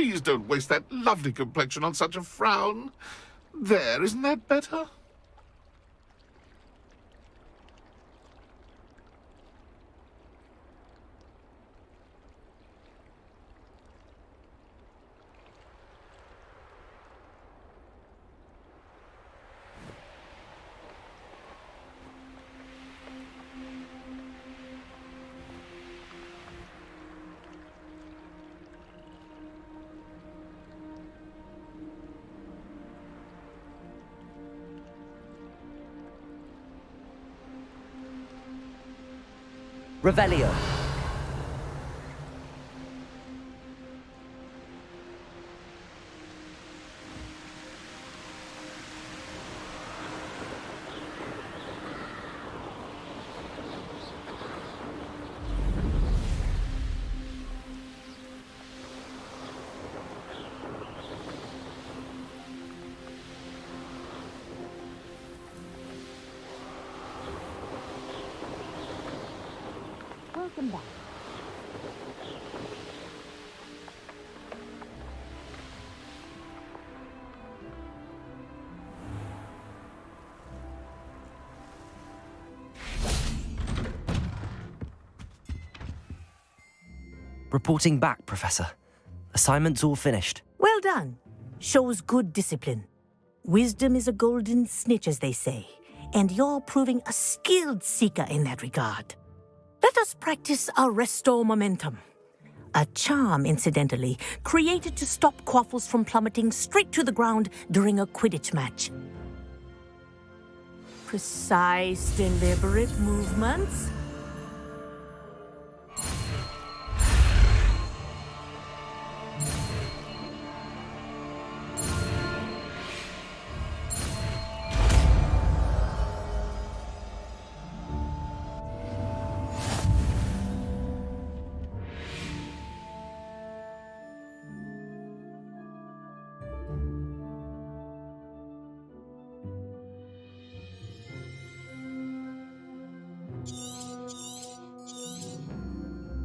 Please don't waste that lovely complexion on such a frown. There, isn't that better? Revelio. Welcome back. Reporting back, Professor. Assignment's all finished. Well done. Shows good discipline. Wisdom is a golden snitch, as they say, and you're proving a skilled seeker in that regard. Let us practice Arresto Momentum. A charm, incidentally, created to stop quaffles from plummeting straight to the ground during a Quidditch match. Precise, deliberate movements.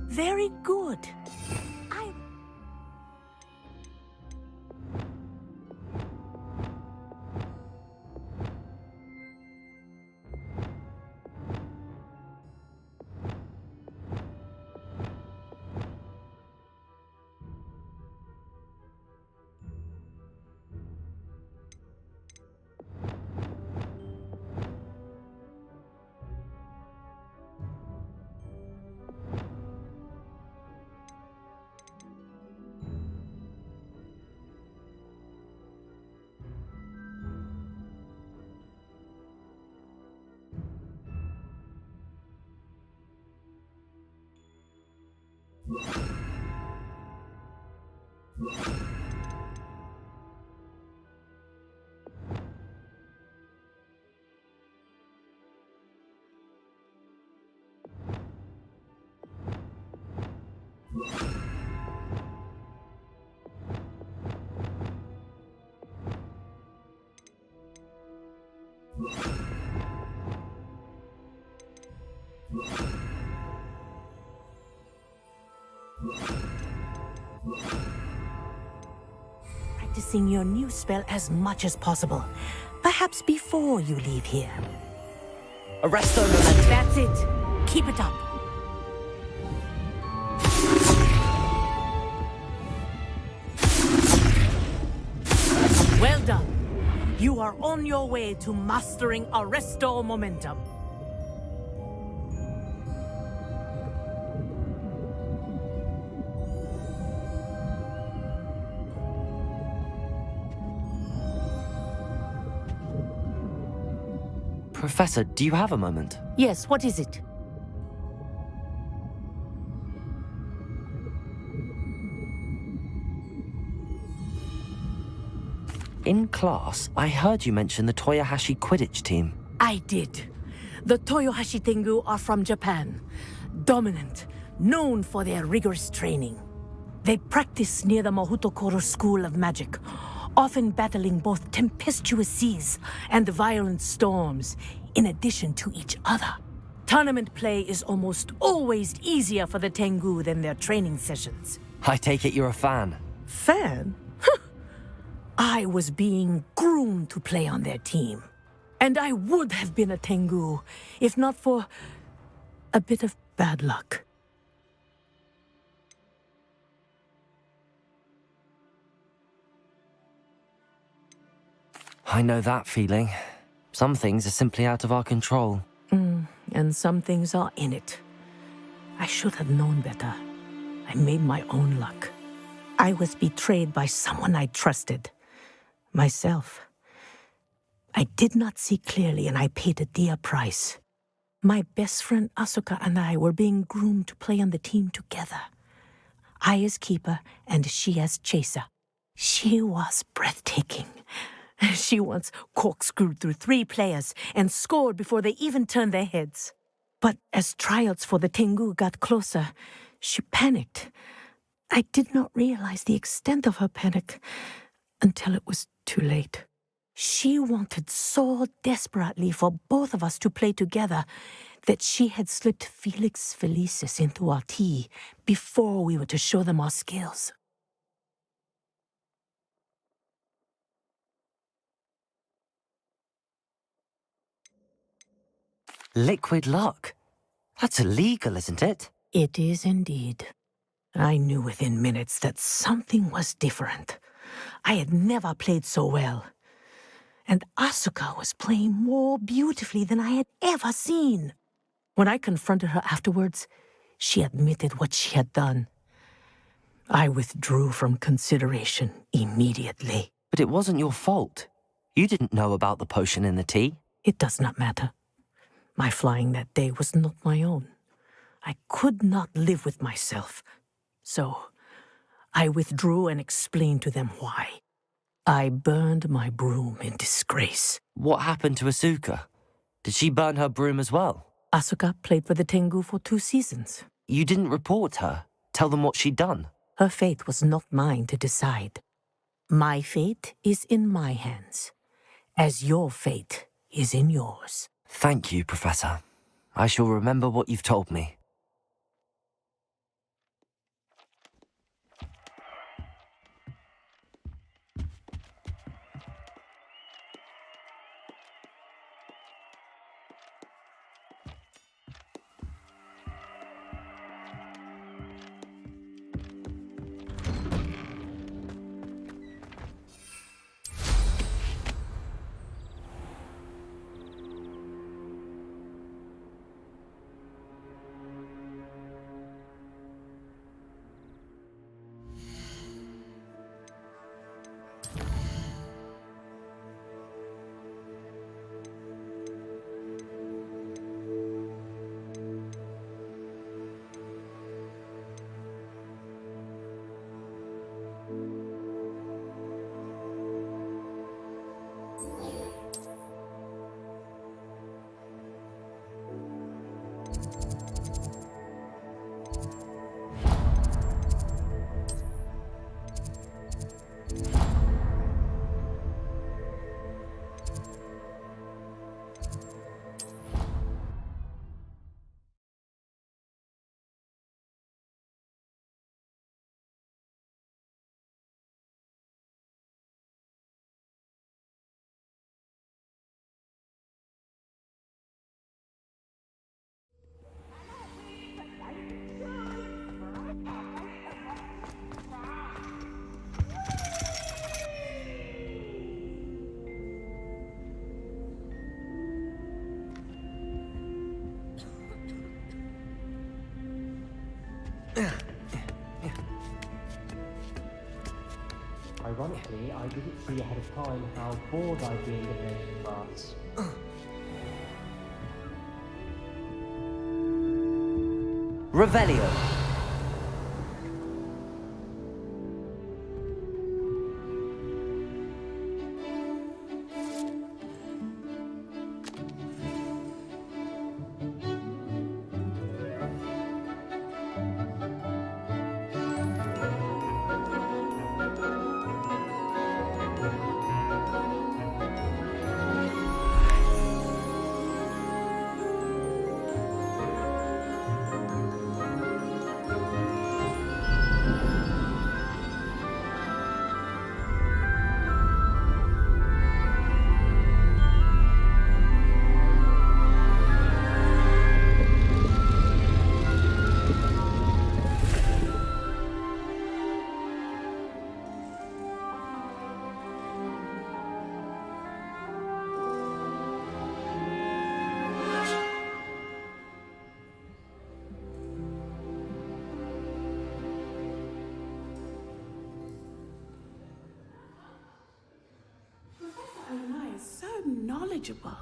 Very good. Practicing your new spell as much as possible. Perhaps before you leave here. Arresto Momentum. That's it. Keep it up. Well done. You are on your way to mastering Arresto Momentum. Professor, do you have a moment? Yes, what is it? In class, I heard you mention the Toyohashi Quidditch team. I did. The Toyohashi Tengu are from Japan. Dominant, known for their rigorous training. They practice near the Mahutokoro School of Magic, often battling both tempestuous seas and violent storms, in addition to each other. Tournament play is almost always easier for the Tengu than their training sessions. I take it you're a fan. Fan? I was being groomed to play on their team. And I would have been a Tengu if not for a bit of bad luck. I know that feeling. Some things are simply out of our control. And some things are in it. I should have known better. I made my own luck. I was betrayed by someone I trusted. Myself. I did not see clearly and I paid a dear price. My best friend Asuka and I were being groomed to play on the team together. I as keeper and she as chaser. She was breathtaking. She once corkscrewed through 3 players and scored before they even turned their heads. But as tryouts for the Tengu got closer, she panicked. I did not realize the extent of her panic until it was too late. She wanted so desperately for both of us to play together that she had slipped Felix Felicis into our tea before we were to show them our skills. Liquid luck? That's illegal, isn't it? It is indeed. I knew within minutes that something was different. I had never played so well. And Asuka was playing more beautifully than I had ever seen. When I confronted her afterwards, she admitted what she had done. I withdrew from consideration immediately. But it wasn't your fault. You didn't know about the potion in the tea. It does not matter. My flying that day was not my own. I could not live with myself. So, I withdrew and explained to them why. I burned my broom in disgrace. What happened to Asuka? Did she burn her broom as well? Asuka played for the Tengu for 2 seasons. You didn't report her? Tell them what she'd done? Her fate was not mine to decide. My fate is in my hands, as your fate is in yours. Thank you, Professor. I shall remember what you've told me. Ironically, I didn't see ahead of time how bored I'd be in divination class. Revelio. knowledgeable.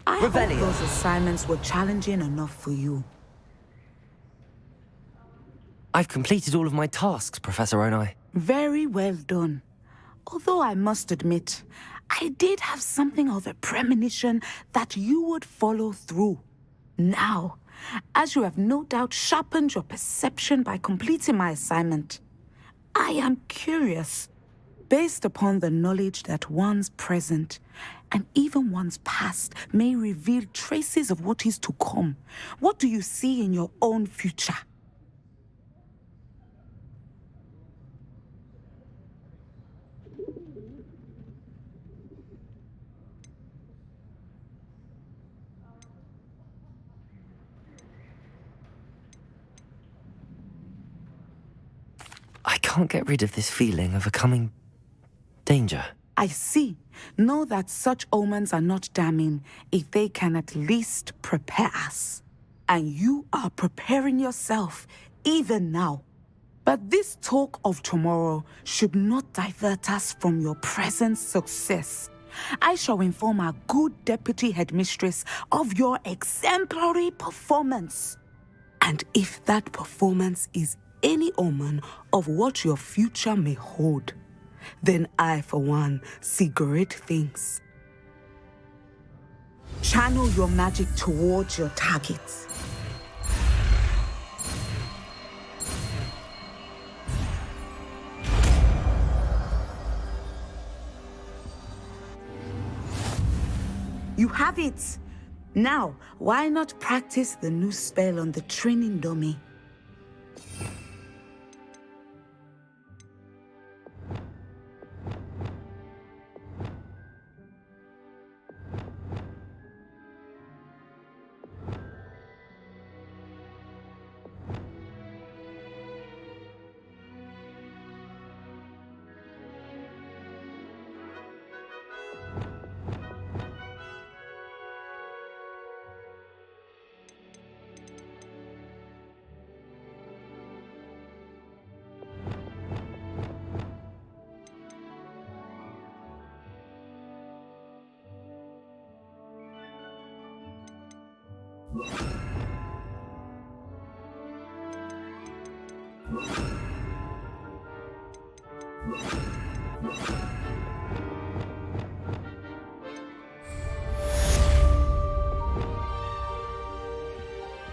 I hope Revelio. those assignments were challenging enough for you. I've completed all of my tasks, Professor Onai. Very well done. Although I must admit, I did have something of a premonition that you would follow through. Now, as you have no doubt sharpened your perception by completing my assignment, I am curious, based upon the knowledge that one's present and even one's past may reveal traces of what is to come. What do you see in your own future? I can't get rid of this feeling of a coming danger. I see. Know that such omens are not damning if they can at least prepare us. And you are preparing yourself, even now. But this talk of tomorrow should not divert us from your present success. I shall inform our good deputy headmistress of your exemplary performance. And if that performance is any omen of what your future may hold, then I, for one, see great things. Channel your magic towards your targets. You have it! Now, why not practice the new spell on the training dummy?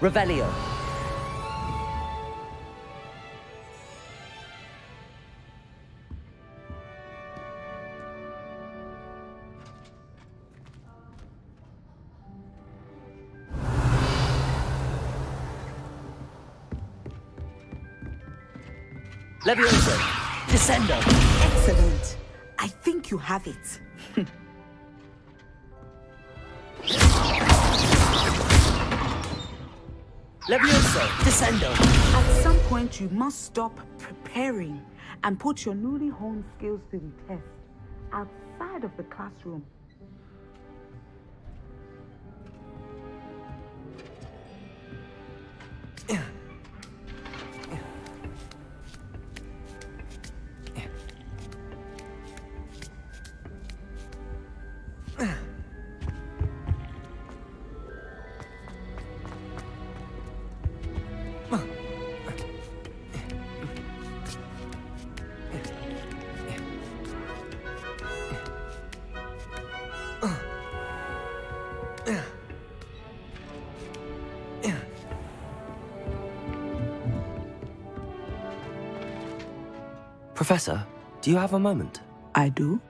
Revelio. Levioso. Descendo. Excellent. I think you have it. Levioso. Descendo. At some point, you must stop preparing and put your newly honed skills to the test outside of the classroom. Professor, do you have a moment? I do?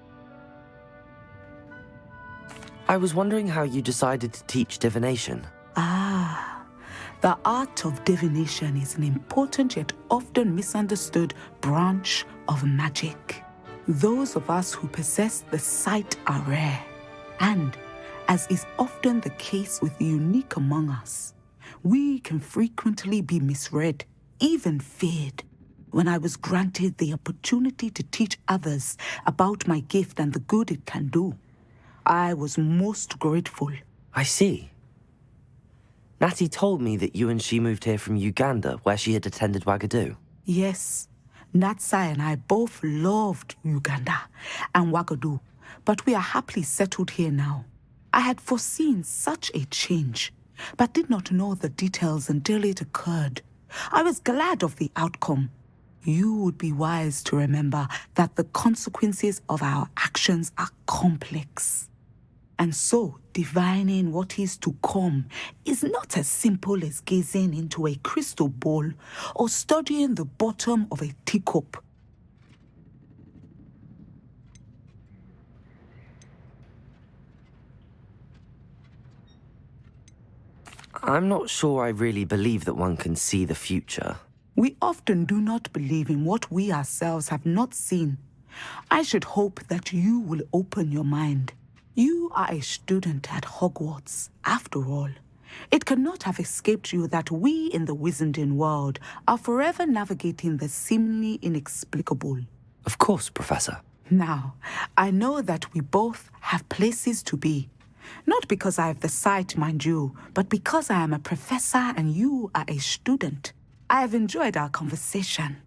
I was wondering how you decided to teach divination. The art of divination is an important yet often misunderstood branch of magic. Those of us who possess the sight are rare, and, as is often the case with the unique among us, we can frequently be misread, even feared. When I was granted the opportunity to teach others about my gift and the good it can do, I was most grateful. I see. Natty told me that you and she moved here from Uganda, where she had attended Wagadu. Yes, Natsai and I both loved Uganda and Wagadu, but we are happily settled here now. I had foreseen such a change, but did not know the details until it occurred. I was glad of the outcome. You would be wise to remember that the consequences of our actions are complex. And so, divining what is to come is not as simple as gazing into a crystal ball or studying the bottom of a teacup. I'm not sure I really believe that one can see the future. We often do not believe in what we ourselves have not seen. I should hope that you will open your mind. You are a student at Hogwarts, after all. It cannot have escaped you that we in the Wizarding world are forever navigating the seemingly inexplicable. Of course, Professor. Now, I know that we both have places to be. Not because I have the sight, mind you, but because I am a professor and you are a student. I have enjoyed our conversation.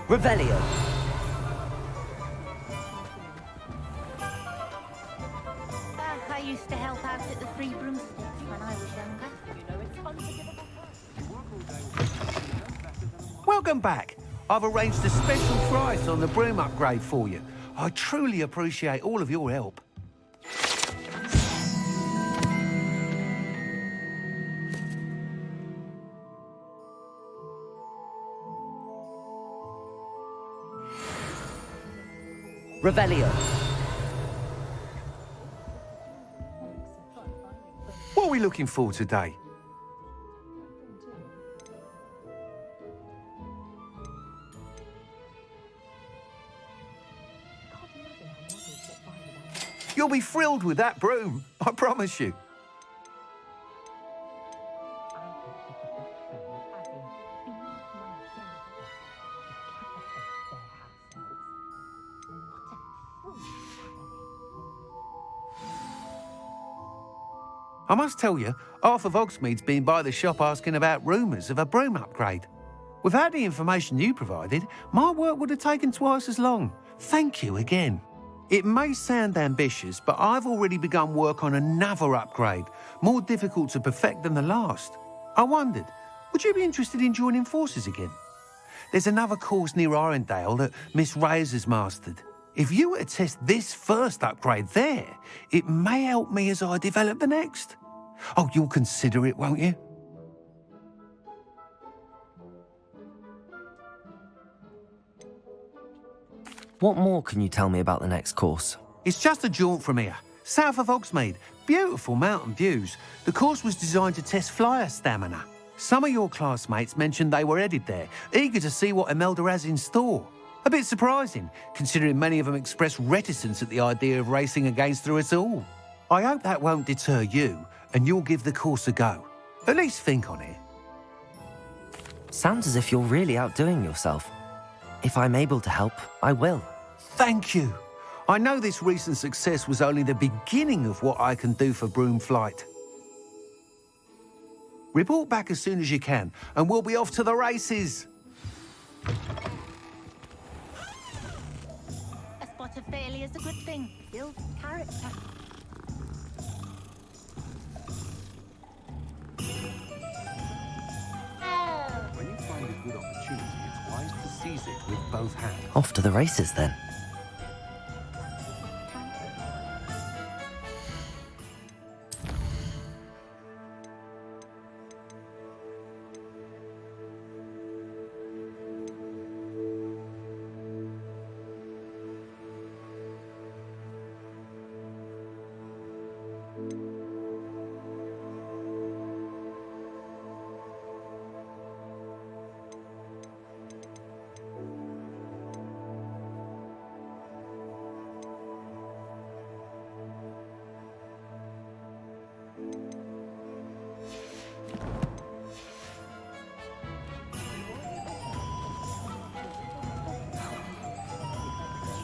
Revelio. I used to help out at the Three Broomsticks when I was younger. Welcome back. I've arranged a special price on the broom upgrade for you. I truly appreciate all of your help. Revelio. What are we looking for today? You'll be thrilled with that broom, I promise you. I must tell you, half of Hogsmeade's been by the shop asking about rumours of a broom upgrade. Without the information you provided, my work would have taken twice as long. Thank you again. It may sound ambitious, but I've already begun work on another upgrade, more difficult to perfect than the last. I wondered, would you be interested in joining forces again? There's another course near Arendelle that Miss Reyes has mastered. If you were to test this first upgrade there, it may help me as I develop the next. Oh, you'll consider it, won't you? What more can you tell me about the next course? It's just a jaunt from here, south of Hogsmeade. Beautiful mountain views. The course was designed to test flyer stamina. Some of your classmates mentioned they were headed there, eager to see what Imelda has in store. A bit surprising, considering many of them expressed reticence at the idea of racing against her at all. I hope that won't deter you, and you'll give the course a go. At least think on it. Sounds as if you're really outdoing yourself. If I'm able to help, I will. Thank you. I know this recent success was only the beginning of what I can do for Broomflight. Report back as soon as you can, and we'll be off to the races. A spot of failure is a good thing. Builds character. When you find a good opportunity, it's wise to seize it with both hands. Off to the races then.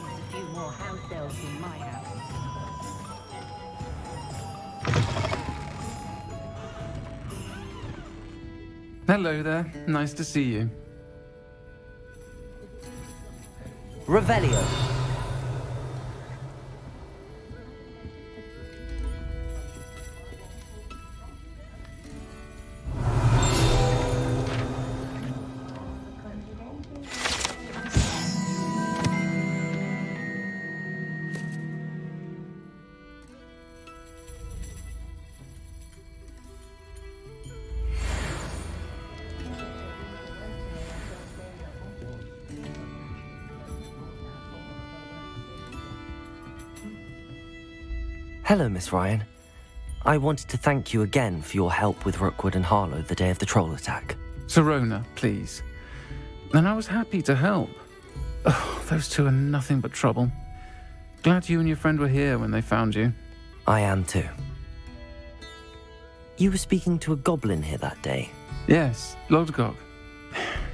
A few more house elves in my house. Hello there. Nice to see you. Revelio. Hello, Miss Ryan. I wanted to thank you again for your help with Rookwood and Harlow the day of the troll attack. Sirona, please. And I was happy to help. Oh, those two are nothing but trouble. Glad you and your friend were here when they found you. I am too. You were speaking to a goblin here that day. Yes, Lodgok.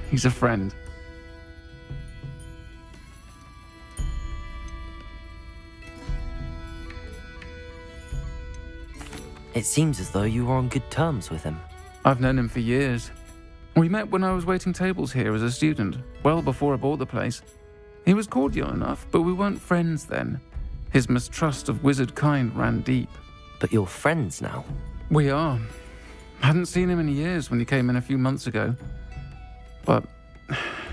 He's a friend. It seems as though you were on good terms with him. I've known him for years. We met when I was waiting tables here as a student, well before I bought the place. He was cordial enough, but we weren't friends then. His mistrust of wizard kind ran deep. But you're friends now. We are. Hadn't seen him in years when he came in a few months ago. But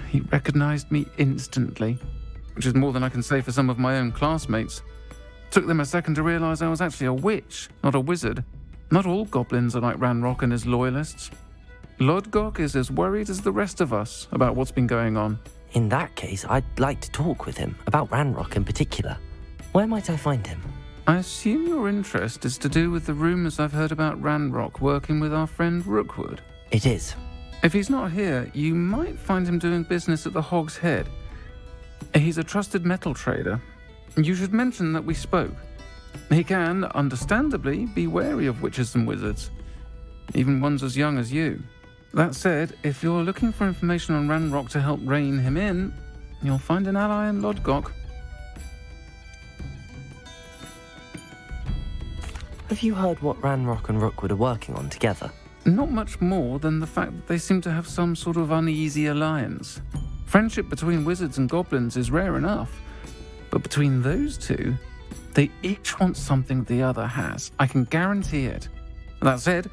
he recognized me instantly, which is more than I can say for some of my own classmates. Took them a second to realize I was actually a witch, not a wizard. Not all goblins are like Ranrock and his loyalists. Lodgok is as worried as the rest of us about what's been going on. In that case, I'd like to talk with him, about Ranrock in particular. Where might I find him? I assume your interest is to do with the rumors I've heard about Ranrock working with our friend Rookwood. It is. If he's not here, you might find him doing business at the Hog's Head. He's a trusted metal trader. You should mention that we spoke. He can, understandably, be wary of witches and wizards, even ones as young as you. That said, if you're looking for information on Ranrock to help rein him in, you'll find an ally in Lodgok. Have you heard what Ranrock and Rookwood are working on together? Not much more than the fact that they seem to have some sort of uneasy alliance. Friendship between wizards and goblins is rare enough, but between those two, they each want something the other has. I can guarantee it. That said,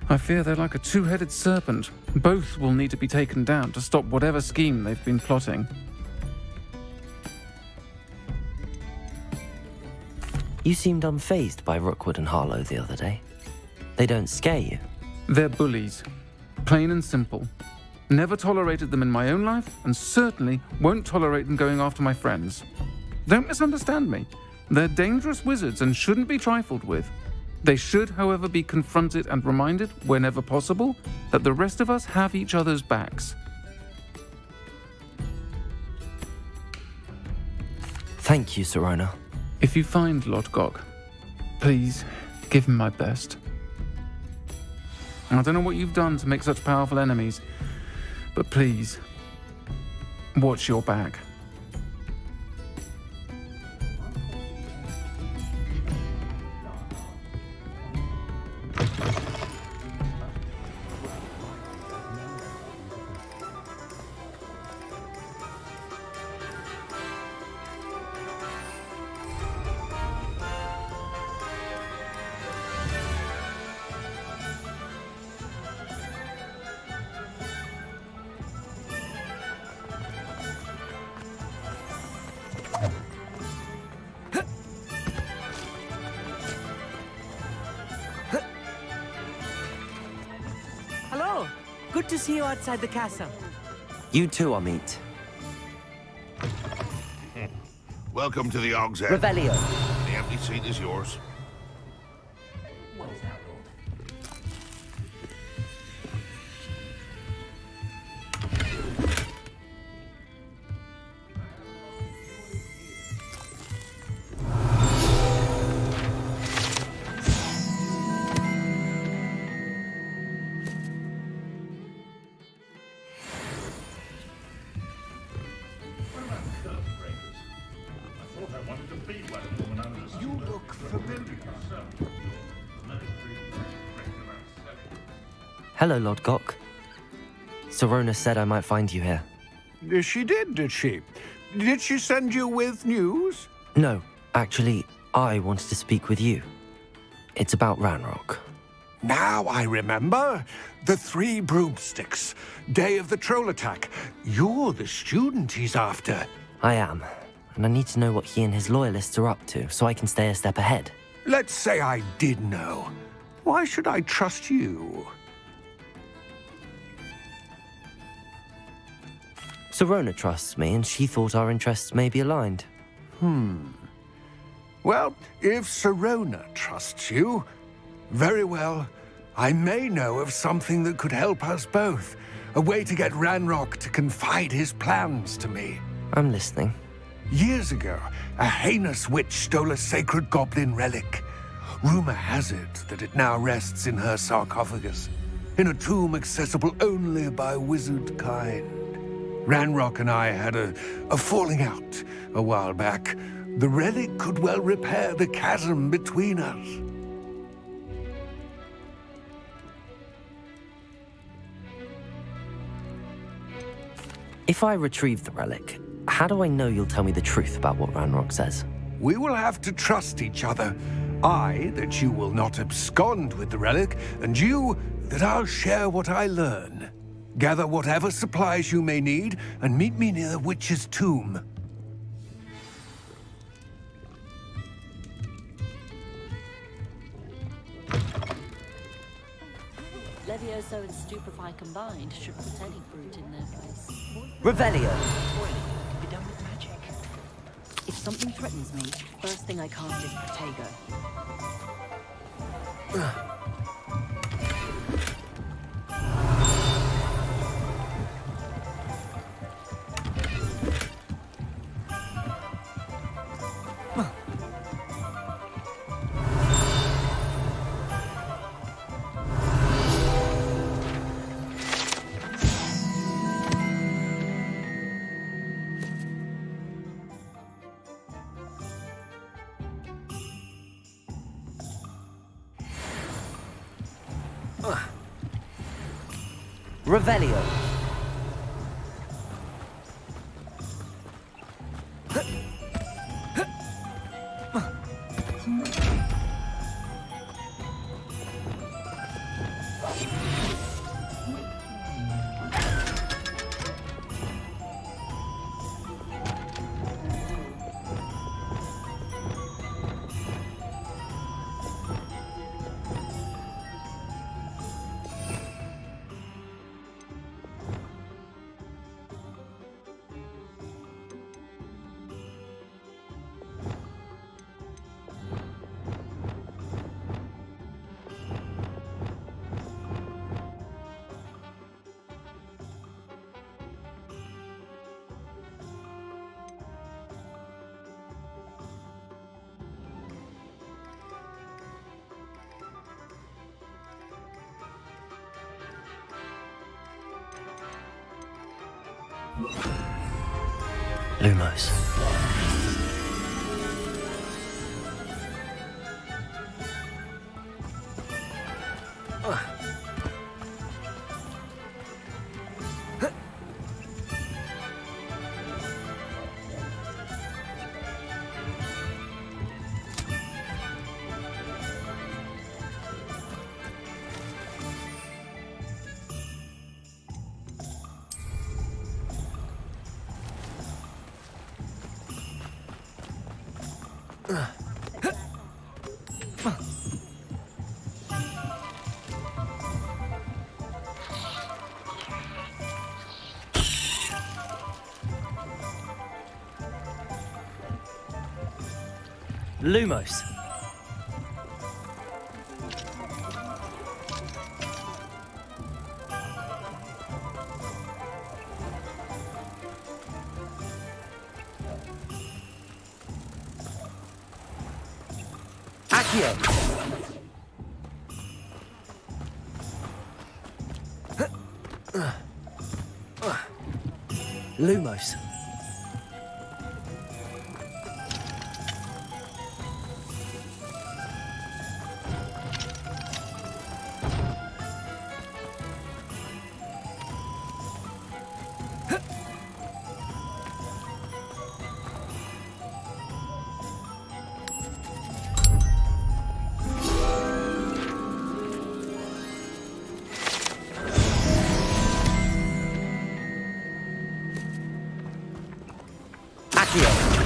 I fear they're like a two-headed serpent. Both will need to be taken down to stop whatever scheme they've been plotting. You seemed unfazed by Rookwood and Harlow the other day. They don't scare you. They're bullies. Plain and simple. Never tolerated them in my own life, and certainly won't tolerate them going after my friends. Don't misunderstand me. They're dangerous wizards and shouldn't be trifled with. They should, however, be confronted and reminded, whenever possible, that the rest of us have each other's backs. Thank you, Sirona. If you find Lodgok, please give him my best. I don't know what you've done to make such powerful enemies, but please, watch your back. good to see you outside the castle. You too, Amit. Welcome to the Og's Head. Revelio. The empty seat is yours. What is that, Lord? You look familiar. Hello, Lord Gok. Sorona said I might find you here. She did she? Did she send you with news? No, actually, I wanted to speak with you. It's about Ranrock. Now I remember. The 3 broomsticks. Day of the troll attack. You're the student he's after. I am, and I need to know what he and his loyalists are up to so I can stay a step ahead. Let's say I did know. Why should I trust you? Sorona trusts me, and she thought our interests may be aligned. Well, if Sorona trusts you, very well. I may know of something that could help us both. A way to get Ranrock to confide his plans to me. I'm listening. Years ago, a heinous witch stole a sacred goblin relic. Rumor has it that it now rests in her sarcophagus, in a tomb accessible only by wizard kind. Ranrock and I had a falling out a while back. The relic could well repair the chasm between us. If I retrieve the relic, how do I know you'll tell me the truth about what Ranrock says? We will have to trust each other. I, that you will not abscond with the relic, and you, that I'll share what I learn. Gather whatever supplies you may need, and meet me near the witch's tomb. Levioso and Stupefy combined should put any fruit in their place. Revelio! Boiling can be done with magic. If something threatens me, first thing I cast is Protego. Revelio! Lumos. Lumos. Accio. Lumos. Accio.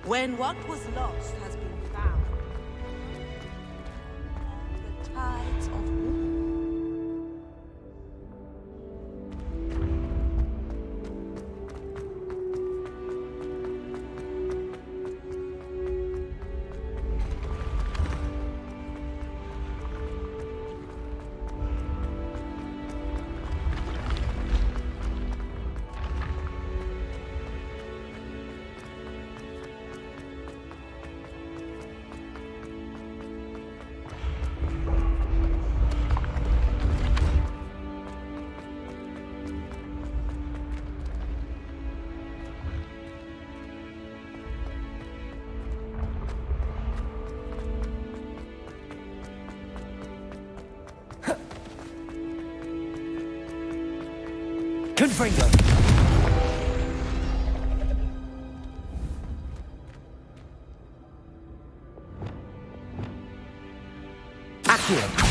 When what was lost has been found, the tides of war. Confringo. Accio.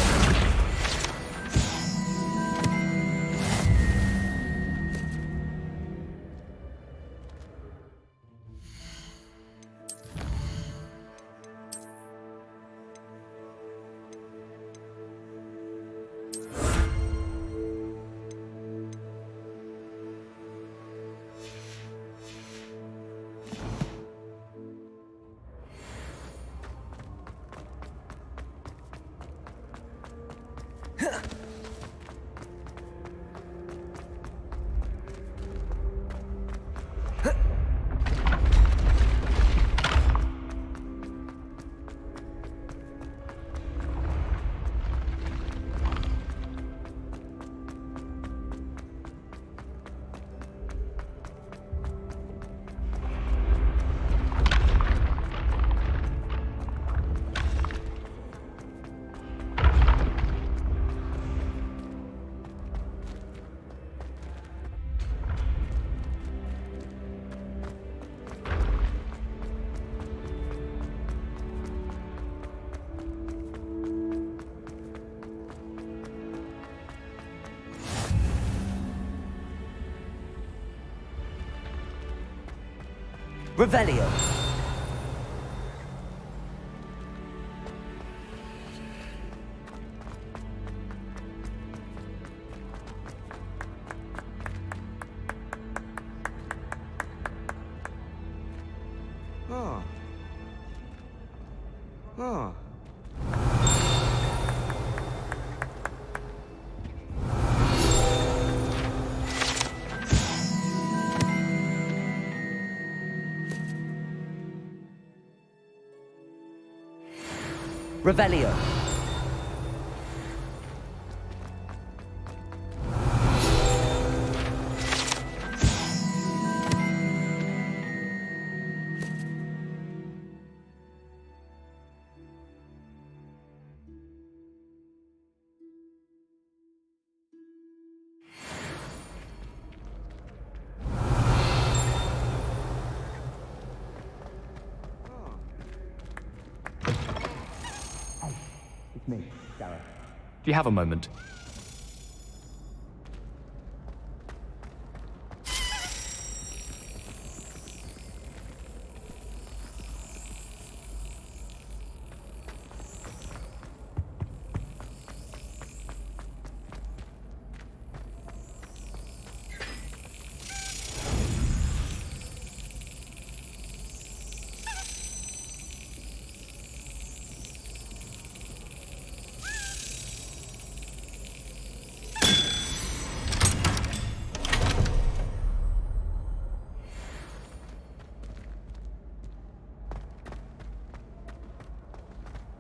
Revelio. Oh. Oh. Revelio. Me, Gareth. Do you have a moment?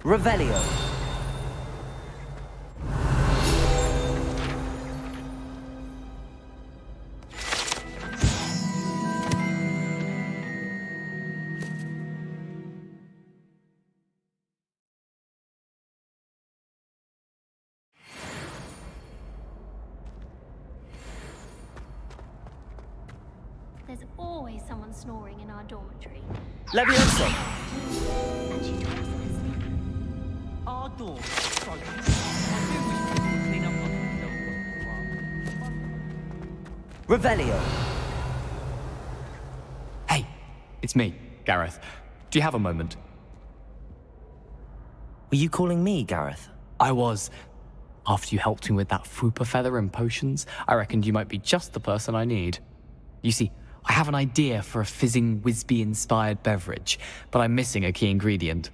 Revelio. There's always someone snoring in our dormitory. Levioso. And she talks listening. Our door is broken. I do wish people would clean up after themselves once in a while. Revelio. Hey, it's me, Gareth. Do you have a moment? Were you calling me, Gareth? I was. After you helped me with that Fupa feather and potions, I reckoned you might be just the person I need. You see, I have an idea for a fizzing Whizbee-inspired beverage, but I'm missing a key ingredient.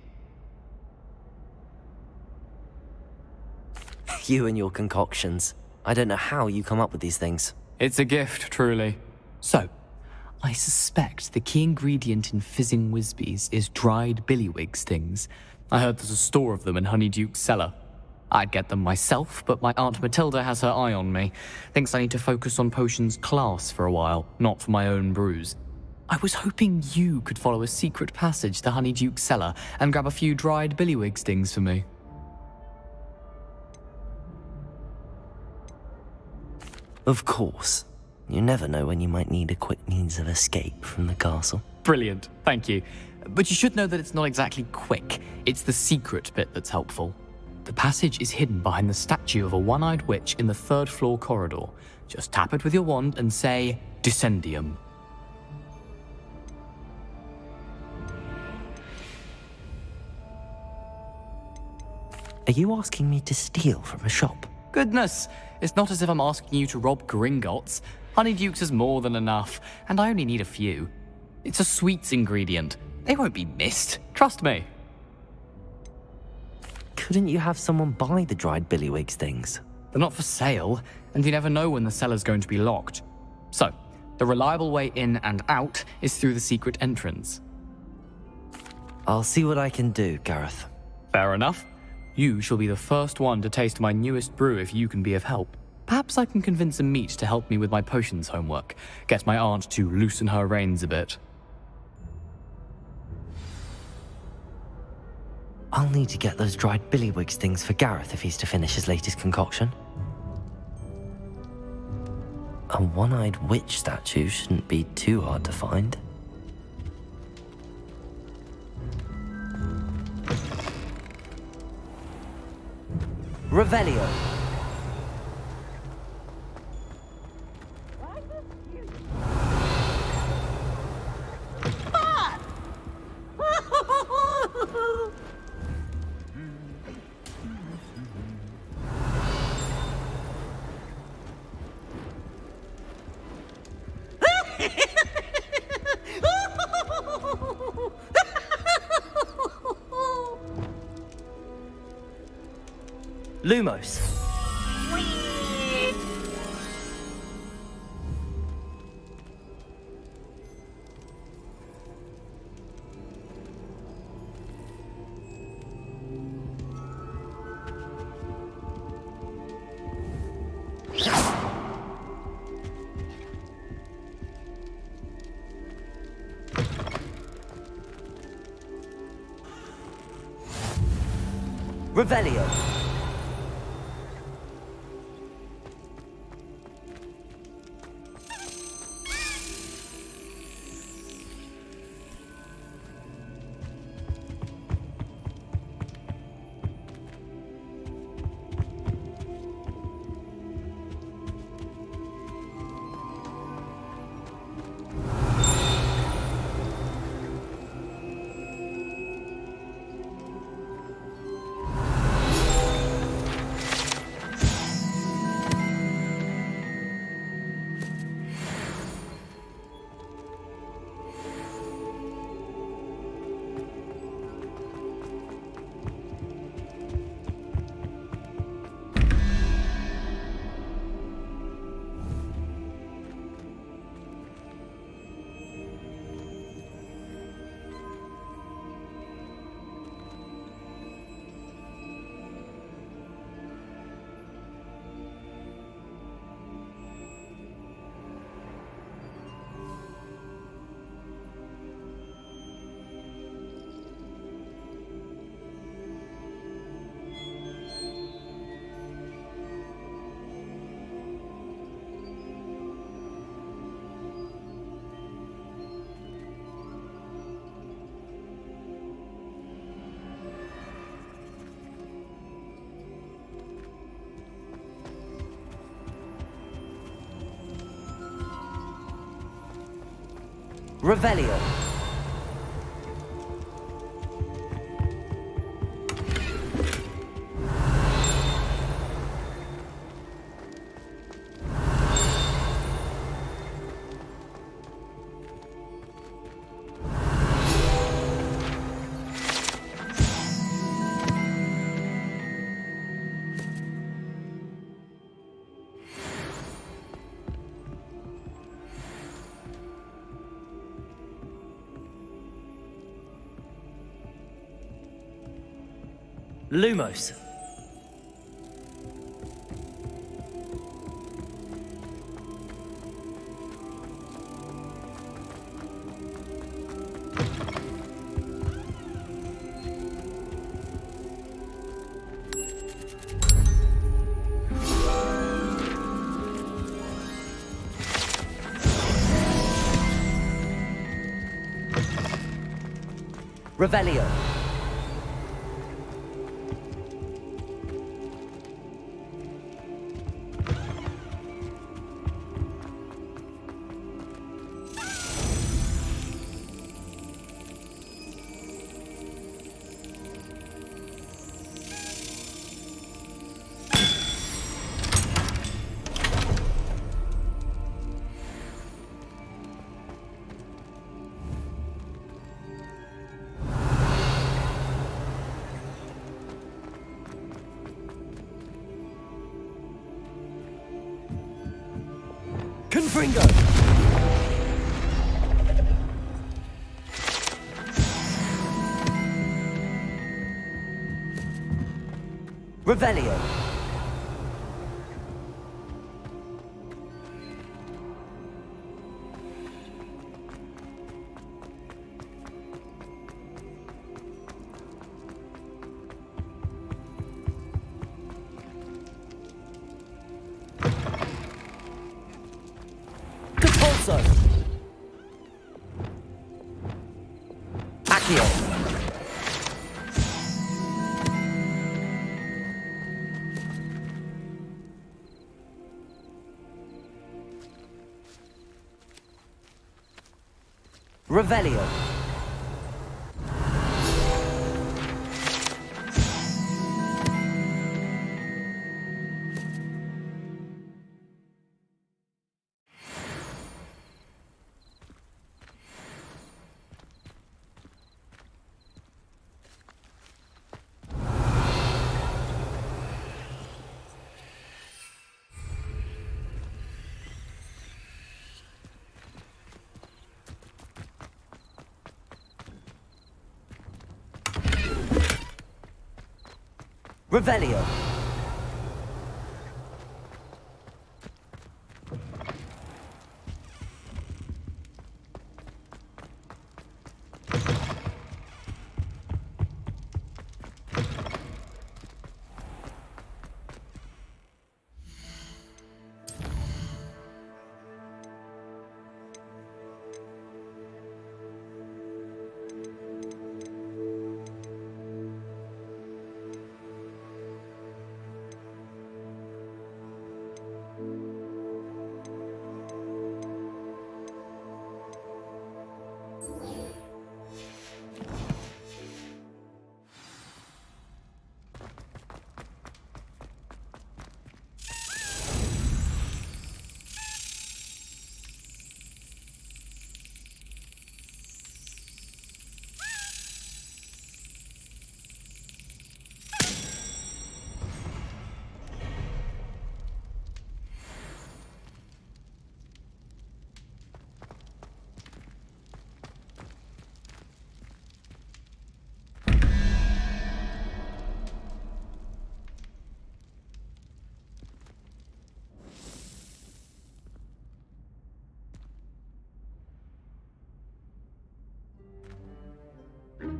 You and your concoctions. I don't know how you come up with these things. It's a gift, truly. So, I suspect the key ingredient in fizzing Whizbees is dried billywig stings. I heard there's a store of them in Honeyduke's cellar. I'd get them myself, but my Aunt Matilda has her eye on me. Thinks I need to focus on potions class for a while, not for my own brews. I was hoping you could follow a secret passage to Honeyduke's cellar and grab a few dried billywig stings for me. Of course. You never know when you might need a quick means of escape from the castle. Brilliant, thank you. But you should know that it's not exactly quick. It's the secret bit that's helpful. The passage is hidden behind the statue of a one-eyed witch in the third-floor corridor. Just tap it with your wand and say, Descendium. Are you asking me to steal from a shop? Goodness, it's not as if I'm asking you to rob Gringotts. Honeyduke's is more than enough, and I only need a few. It's a sweets ingredient. They won't be missed, trust me. Couldn't you have someone buy the dried billywig's things? They're not for sale, and you never know when the cellar's going to be locked. So, the reliable way in and out is through the secret entrance. I'll see what I can do, Gareth. Fair enough. You shall be the first one to taste my newest brew if you can be of help. Perhaps I can convince a meat to help me with my potions homework. Get my aunt to loosen her reins a bit. I'll need to get those dried billywig's things for Gareth if he's to finish his latest concoction. A one-eyed witch statue shouldn't be too hard to find. Revelio. Lumos. Revelio. Revelio. Lumos. Revelio. Confringo! Revelio. Capulso. Accio. Revelio. Revelio.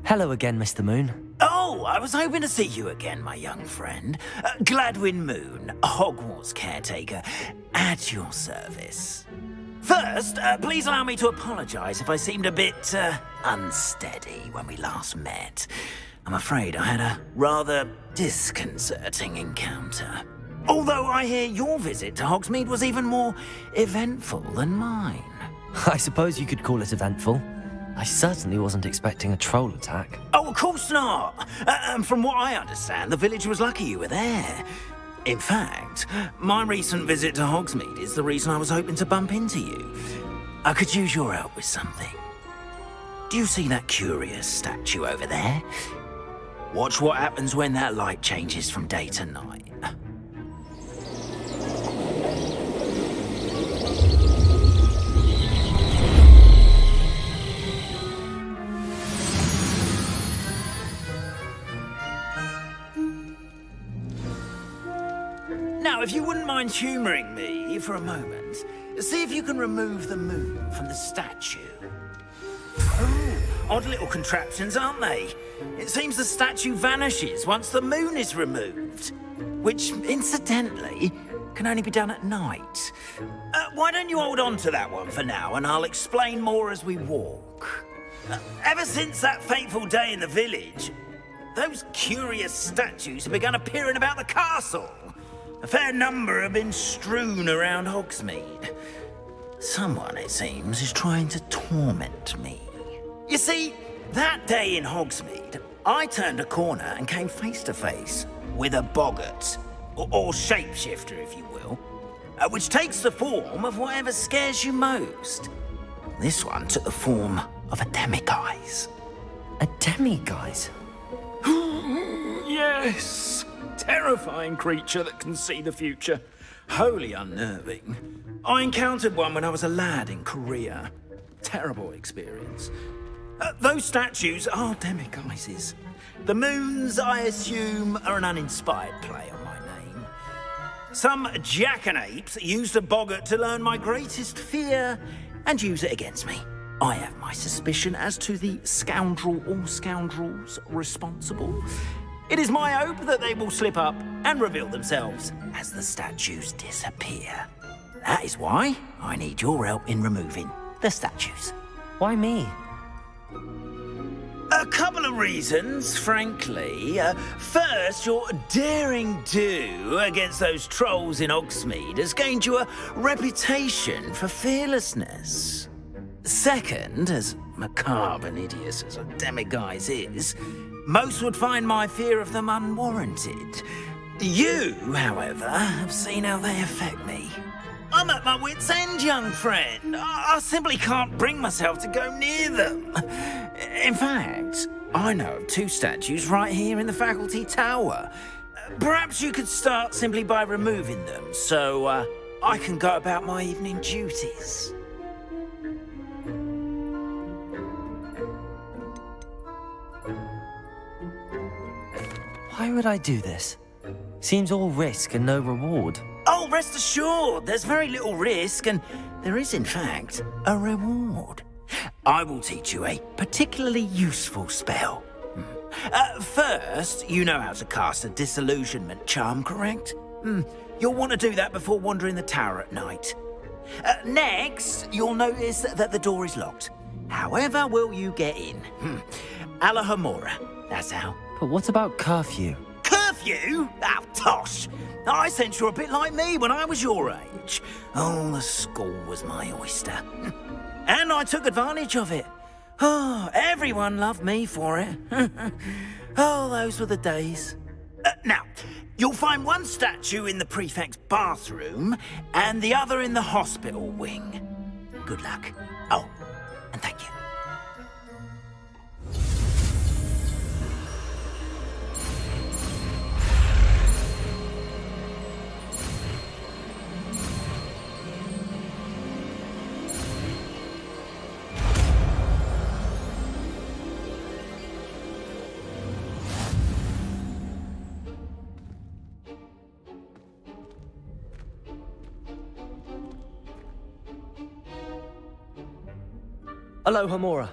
Hello again, Mr. Moon. Oh, I was hoping to see you again, my young friend. Gladwin Moon, Hogwarts caretaker, at your service. First, please allow me to apologise if I seemed a bit unsteady when we last met. I'm afraid I had a rather disconcerting encounter. Although I hear your visit to Hogsmeade was even more eventful than mine. I suppose you could call it eventful. I certainly wasn't expecting a troll attack. Oh, of course not. From what I understand, the village was lucky you were there. In fact, my recent visit to Hogsmeade is the reason I was hoping to bump into you. I could use your help with something. Do you see that curious statue over there? Watch what happens when that light changes from day to night. Now, if you wouldn't mind humouring me for a moment, see if you can remove the moon from the statue. Ooh, odd little contraptions, aren't they? It seems the statue vanishes once the moon is removed, which, incidentally, can only be done at night. Why don't you hold on to that one for now, and I'll explain more as we walk. Ever since that fateful day in the village, those curious statues have begun appearing about the castle. A fair number have been strewn around Hogsmeade. Someone, it seems, is trying to torment me. You see, that day in Hogsmeade, I turned a corner and came face to face with a boggart, or shapeshifter, if you will, which takes the form of whatever scares you most. This one took the form of a demiguise. A demiguise? Yes! Terrifying creature that can see the future. Wholly unnerving. I encountered one when I was a lad in Korea. Terrible experience. Those statues are demiguises. The moons, I assume, are an uninspired play on my name. Some jackanapes used a boggart to learn my greatest fear and use it against me. I have my suspicion as to the scoundrel or scoundrels responsible. It is my hope that they will slip up and reveal themselves as the statues disappear. That is why I need your help in removing the statues. Why me? A couple of reasons, frankly. First, your daring do against those trolls in Hogsmeade has gained you a reputation for fearlessness. Second, as macabre and hideous as a demiguise is, most would find my fear of them unwarranted. You, however, have seen how they affect me. I'm at my wit's end, young friend. I simply can't bring myself to go near them. In fact, I know of two statues right here in the faculty tower. Perhaps you could start simply by removing them, so I can go about my evening duties. Why would I do this? Seems all risk and no reward. Oh, rest assured, there's very little risk, and there is, in fact, a reward. I will teach you a particularly useful spell. First, you know how to cast a disillusionment charm, correct? You'll want to do that before wandering the tower at night. Next, you'll notice that the door is locked. However will you get in? Alahomora, that's how. But what about curfew? Curfew? Oh, tosh. I sense you're a bit like me when I was your age. Oh, the school was my oyster. And I took advantage of it. Oh, everyone loved me for it. Oh, those were the days. Now, you'll find one statue in the prefect's bathroom and the other in the hospital wing. Good luck. Oh, and thank you. Alohomora.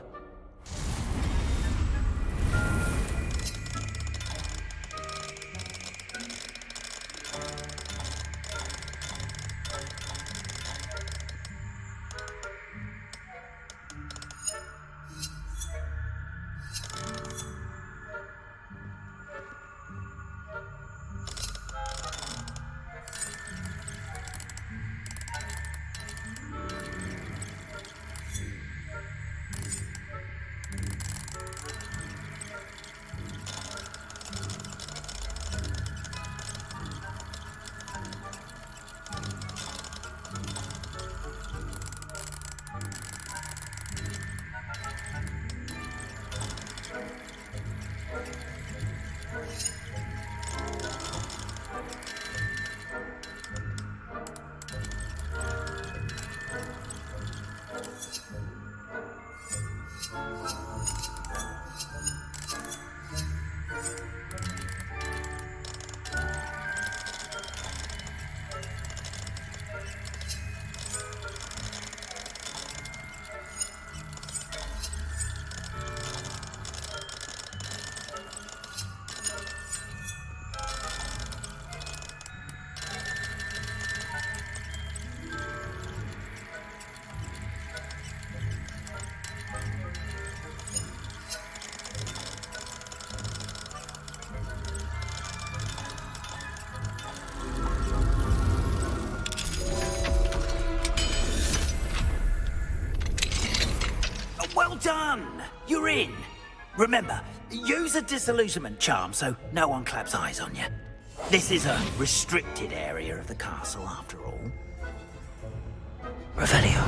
Well done! You're in. Remember, use a disillusionment charm so no one claps eyes on you. This is a restricted area of the castle, after all. Revelio.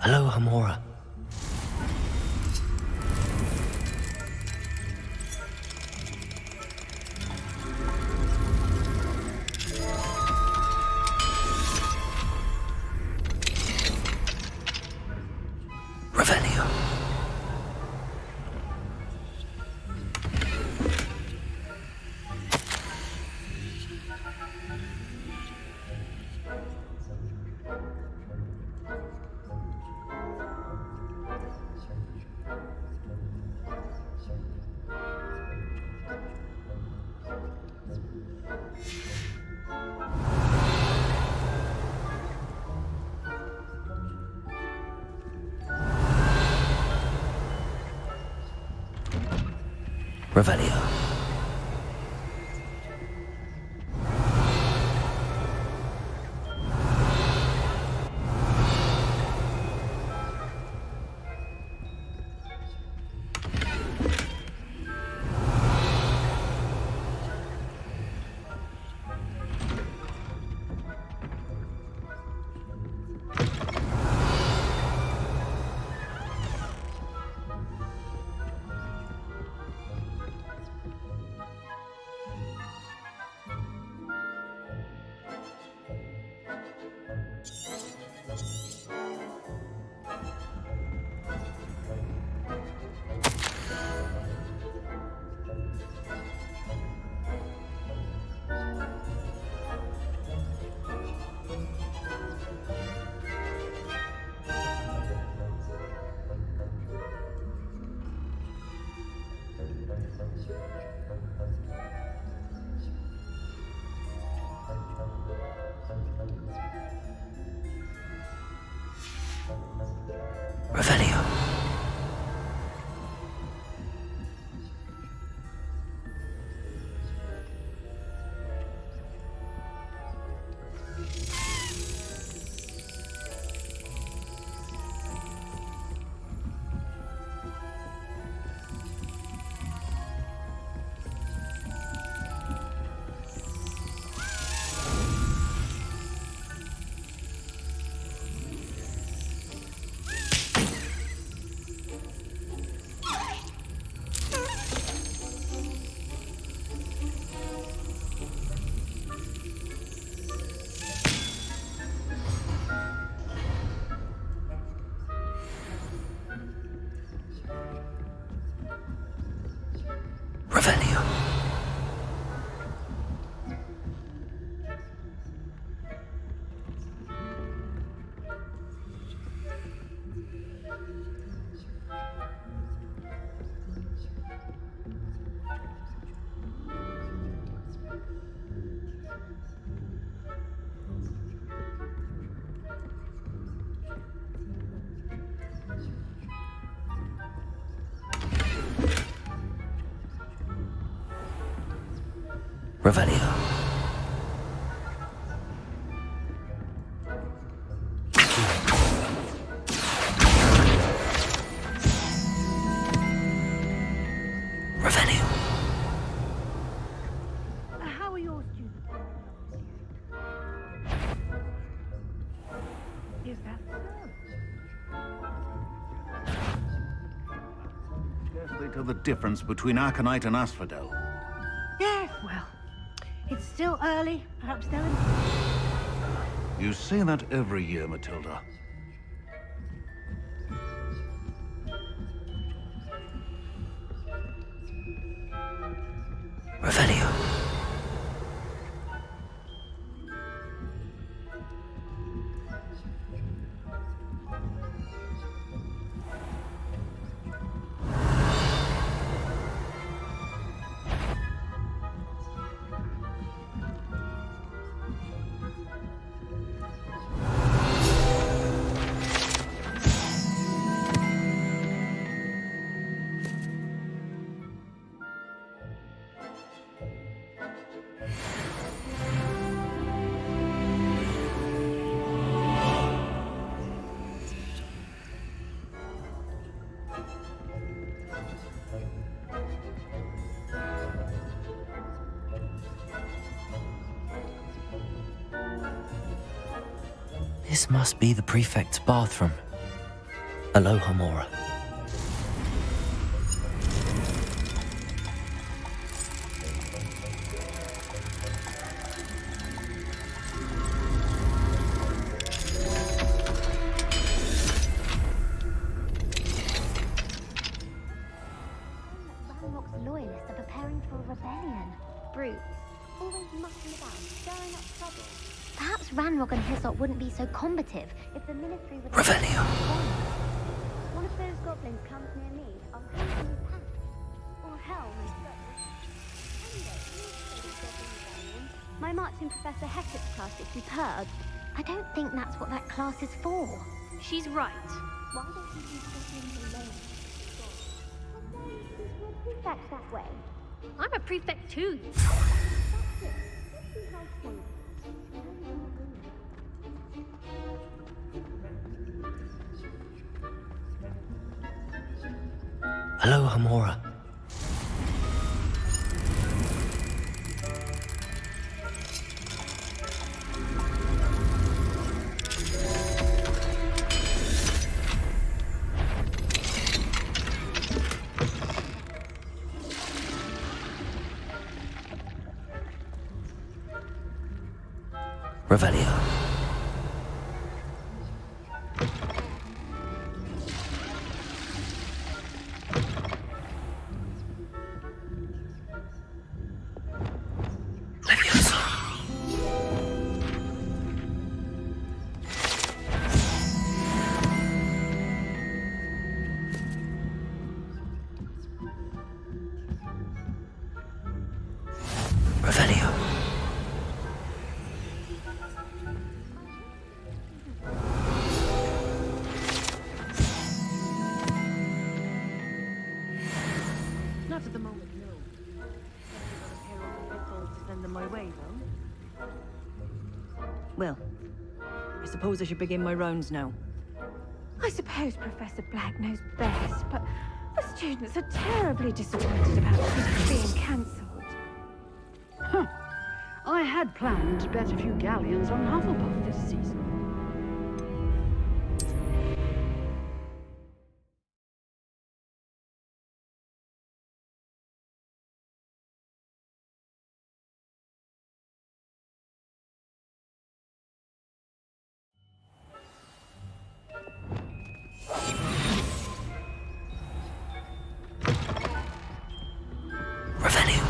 Alohomora. Revelio. Revelio. Revelio. Revelio. Revelio. How are your students? Is that so? Scarcely tell the difference between Aconite and Asphodel. Yes, well, it's still early. Perhaps they'll... You say that every year, Matilda. Revelio. This must be the prefect's bathroom. Aloha Mora. Ranrock's loyalists are preparing for a rebellion. Brutes. Always mucking about, stirring up trouble. Perhaps Ranrock and Hyssop wouldn't be so combative if the ministry would... Revelio. One of those goblins comes near me, I'll hand him his hat. Or hell, my throat. Anyway, my marching Professor Hector's class is superb. I don't think that's what that class is for. She's right. Why don't you leave goblins alone? prefect that way. I'm a prefect too. Hello, Hamora. Revelio. Revelio. Not at the moment, no. I've got a pair of pistols to send them my way, though. Well, I suppose I should begin my rounds now. I suppose Professor Black knows best, but the students are terribly disappointed about it being cancelled. Huh. I had planned to bet a few galleons on Hufflepuff this season. Revelio.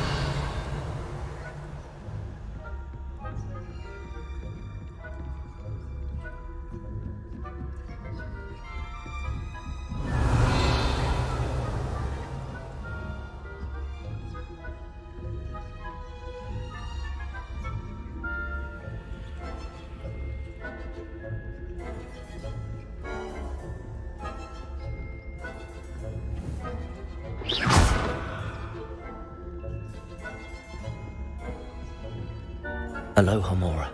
Hello, Hamora.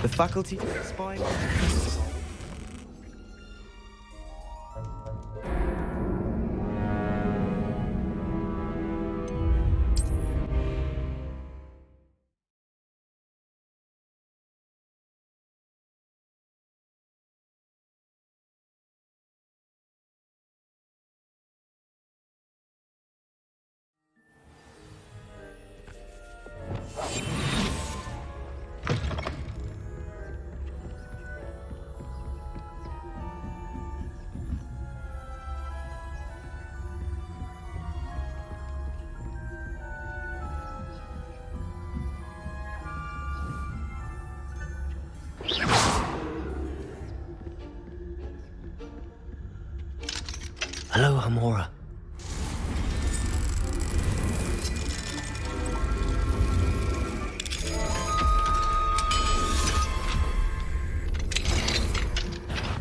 The faculty spying. Hello, Hamora.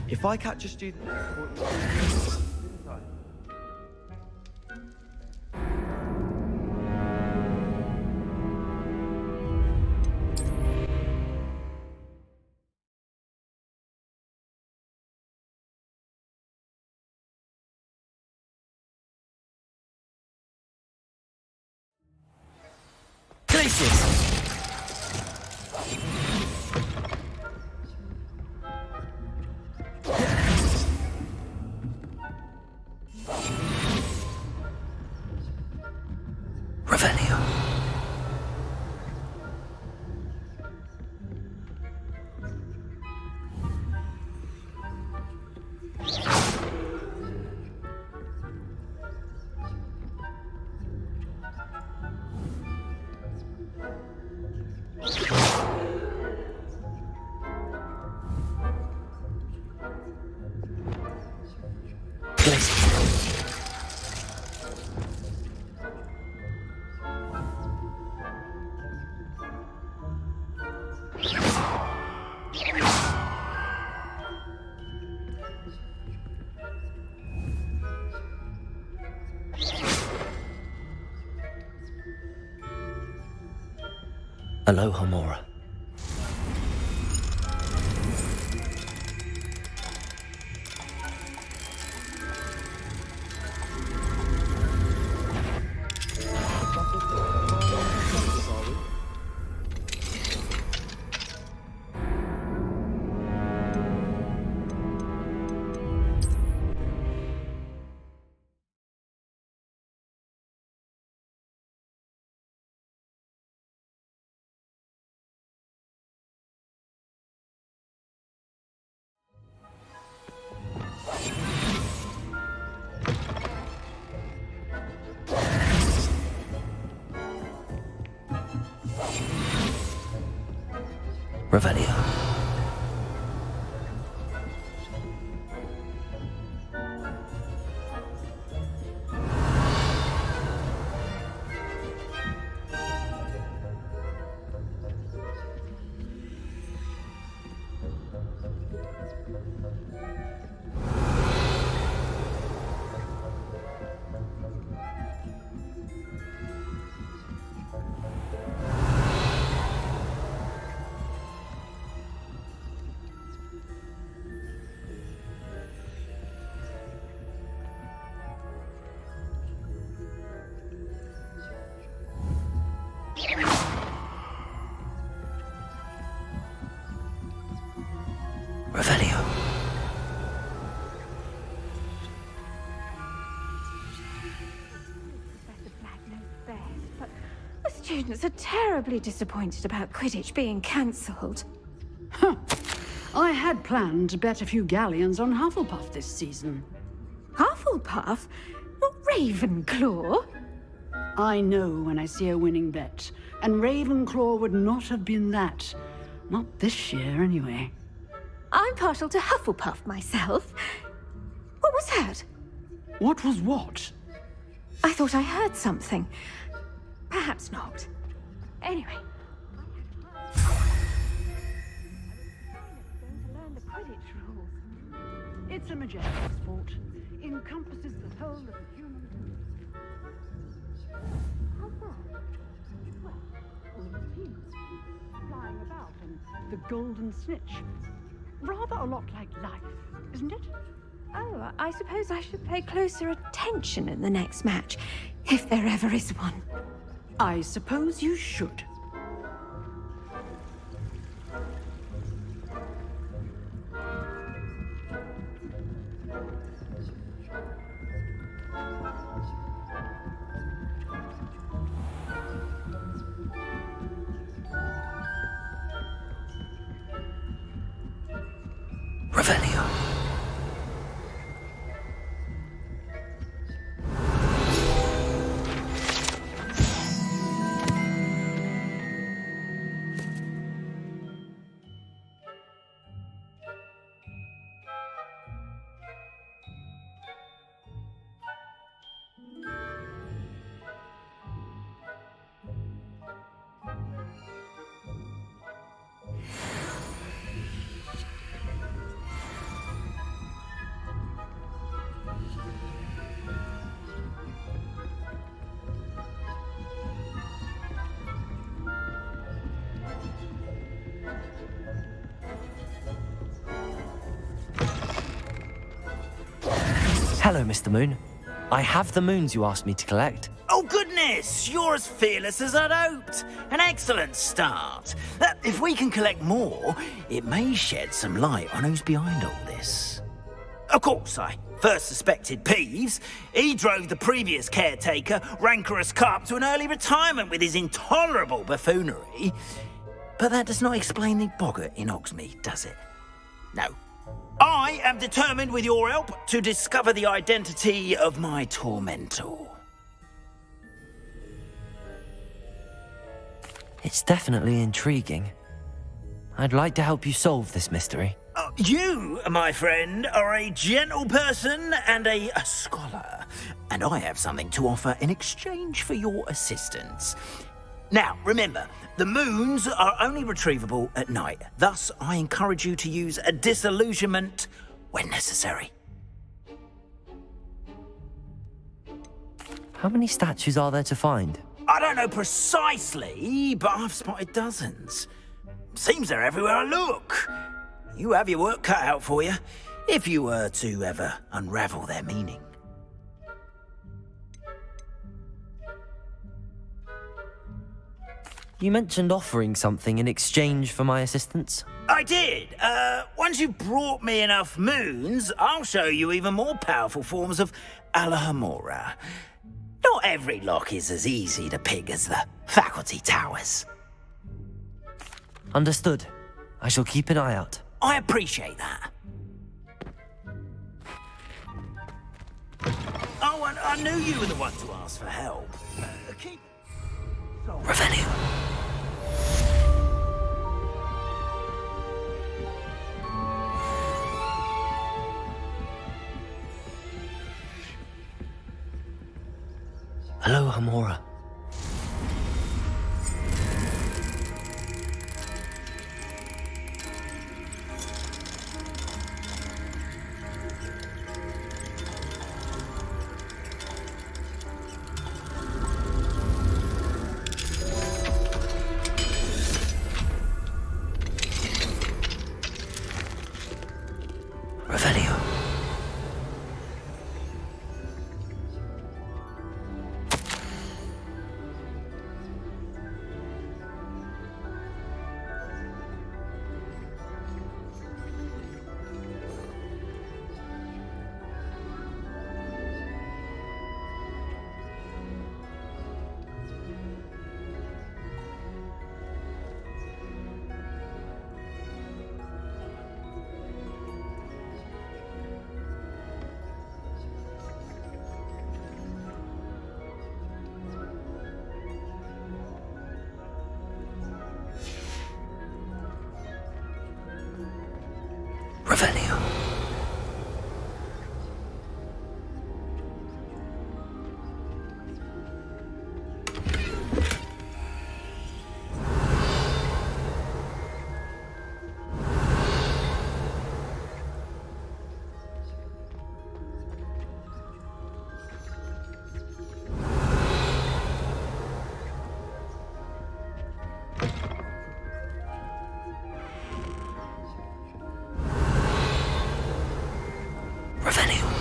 If I catch a student... Glacius! Revelio. Aloha, Mora. Revelio. Revelio. Professor Black knows best, but the students are terribly disappointed about Quidditch being cancelled. I had planned to bet a few galleons on Hufflepuff this season. Hufflepuff? Not Ravenclaw? I know when I see a winning bet, and Ravenclaw would not have been that. Not this year, anyway. I'm partial to Hufflepuff myself. What was that? What was what? I thought I heard something. Perhaps not. Anyway. It's a majestic sport. Encompasses the whole of the human... How's that? Well, all the teams flying about and the golden snitch. Rather a lot like life, isn't it? Oh, I suppose I should pay closer attention in the next match, if there ever is one. I suppose you should. Revelio. Hello, Mr. Moon. I have the moons you asked me to collect. Oh, goodness! You're as fearless as I'd hoped. An excellent start. If we can collect more, it may shed some light on who's behind all this. Of course, I first suspected Peeves. He drove the previous caretaker, Rancorous Carp, to an early retirement with his intolerable buffoonery. But that does not explain the boggart in Hogsmeade, does it? No. I am determined, with your help, to discover the identity of my tormentor. It's definitely intriguing. I'd like to help you solve this mystery. You, my friend, are a gentle person and a scholar, and I have something to offer in exchange for your assistance. Now, remember, the moons are only retrievable at night. Thus, I encourage you to use a disillusionment when necessary. How many statues are there to find? I don't know precisely, but I've spotted dozens. Seems they're everywhere I look. You have your work cut out for you, if you were to ever unravel their meaning. You mentioned offering something in exchange for my assistance. I did. Once you've brought me enough moons, I'll show you even more powerful forms of Alohomora. Not every lock is as easy to pick as the faculty towers. Understood. I shall keep an eye out. I appreciate that. Oh, and I knew you were the one to ask for help. Keep... Revelio. Hello, Hamora. Revelio. Revelio. Revelio.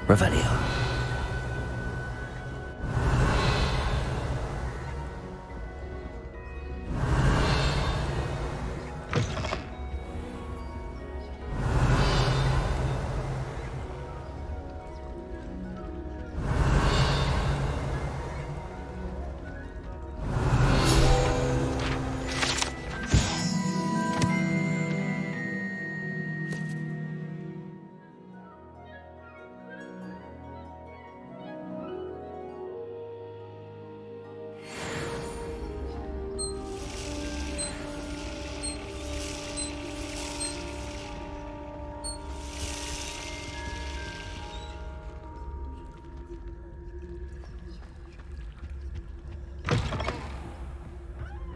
Revelio.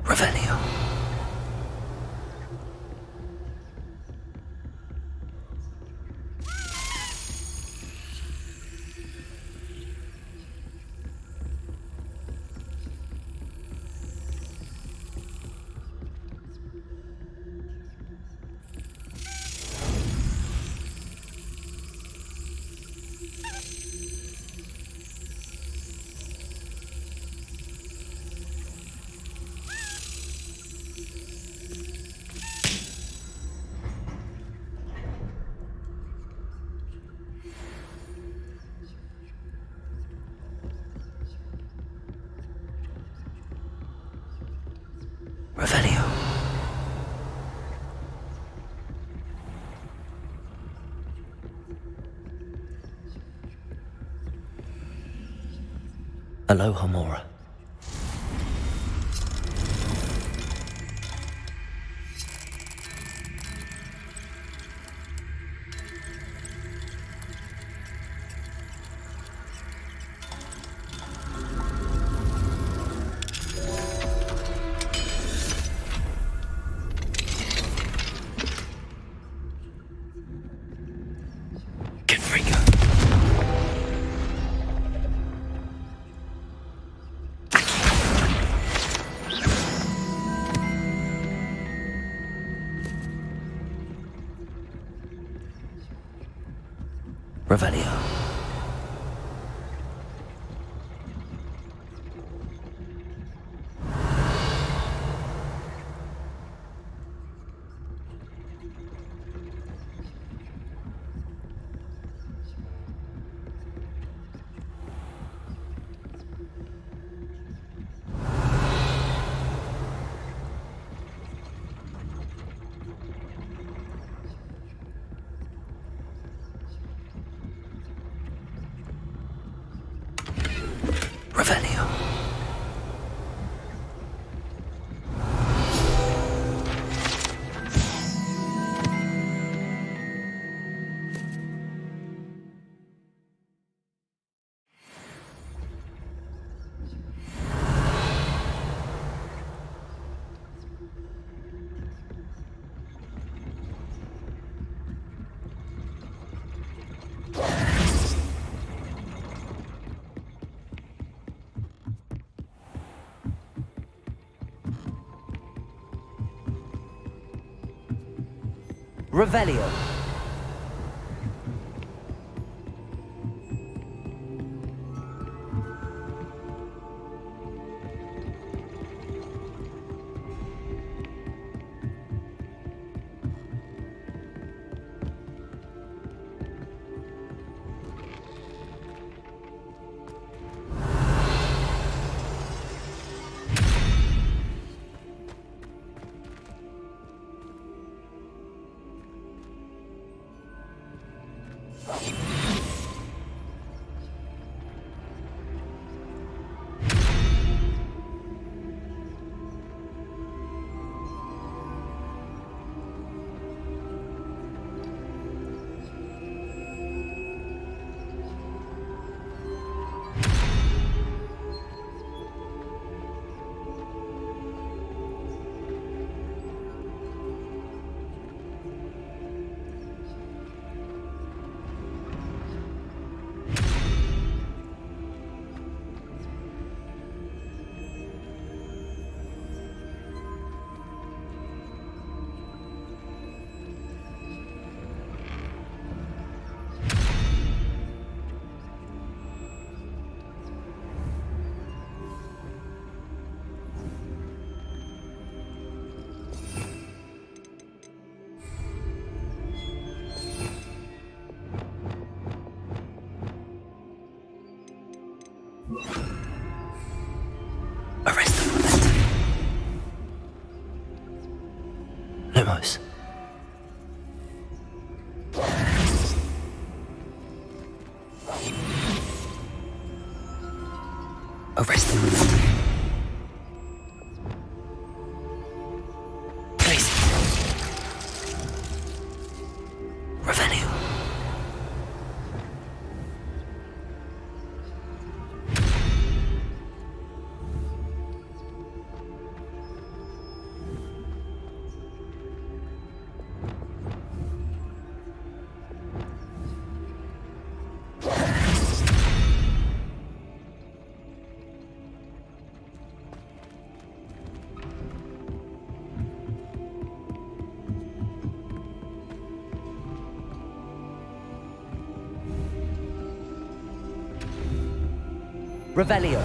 Revelio. Revelio. Hello, Hamora. Revelio. Revelio. Revelio. Arrest the bullet. Lumos. Arrest the bullet. Place it. Revelio. Revelio.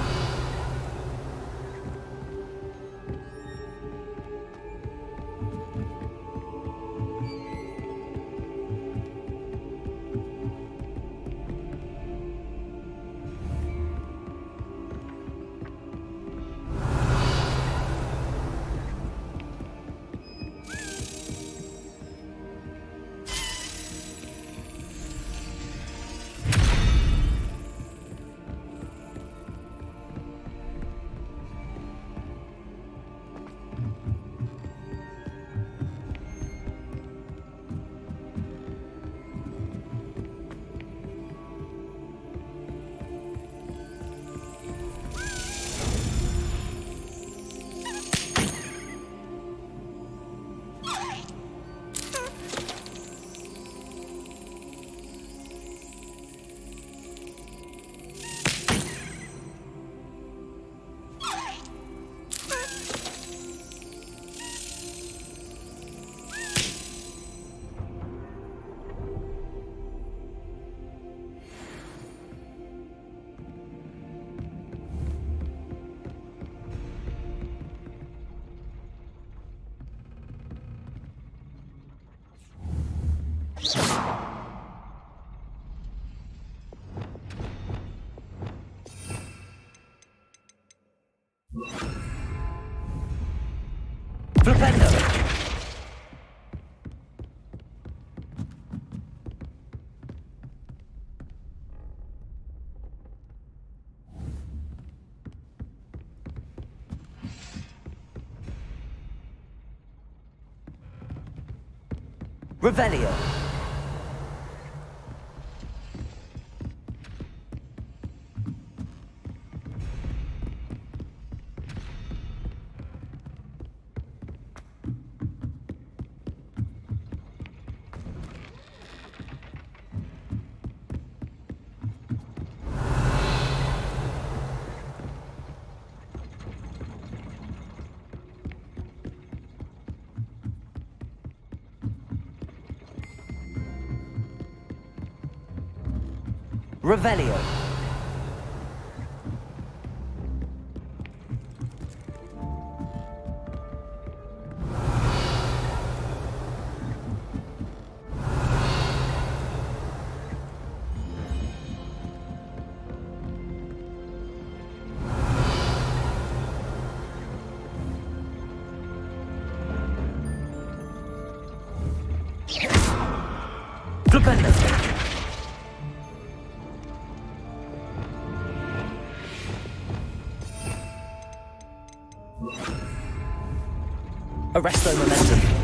Flipendo! Revelio! Revelio. Flipendo. Arresto momentum.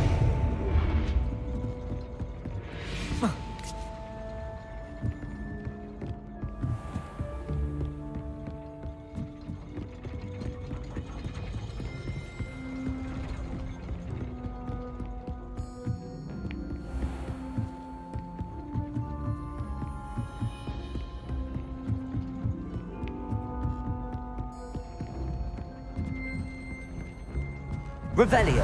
Revelio.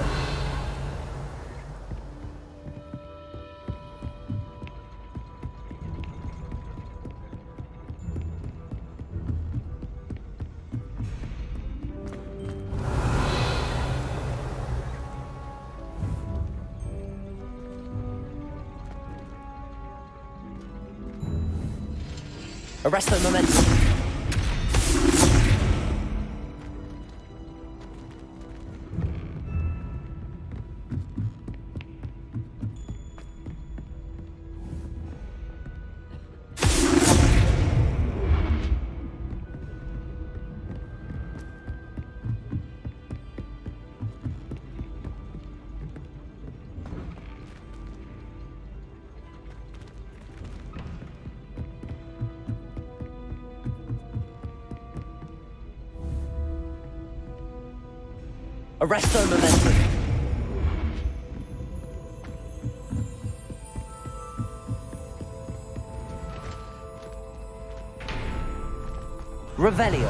Arresto momentum. Arresto momentum. Revelio.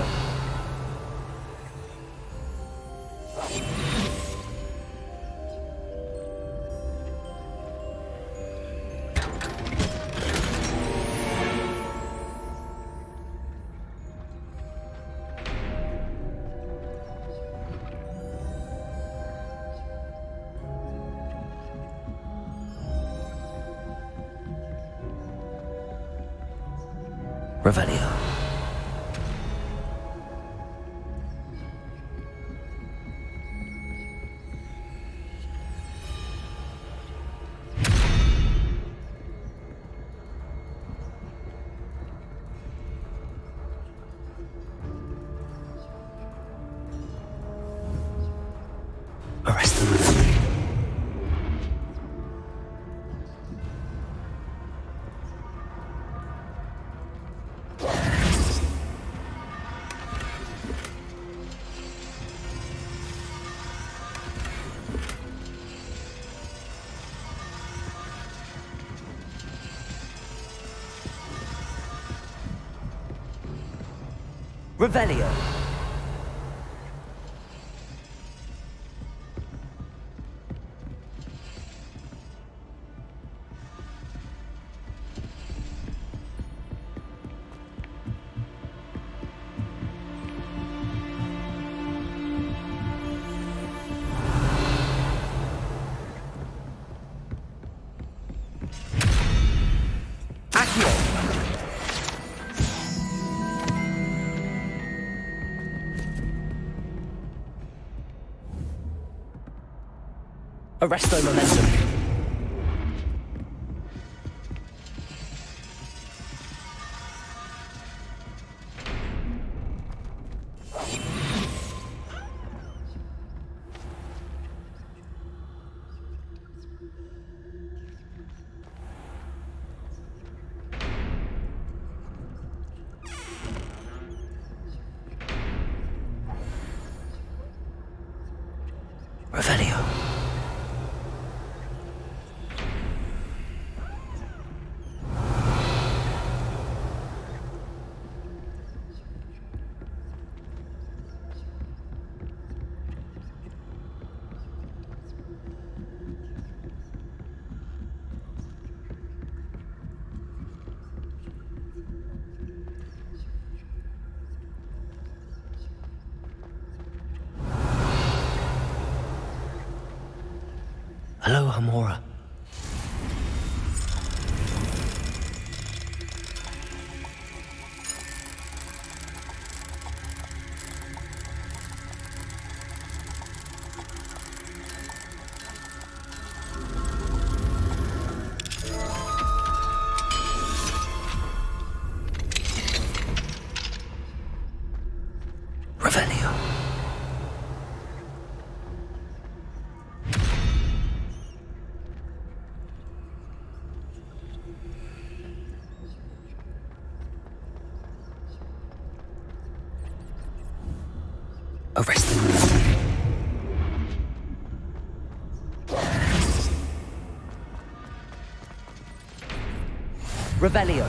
Revelio. Arrest them. Revelio. Arresto momentum. Revelio. Hello, Hamora. Revelio. Arrest them. Revelio.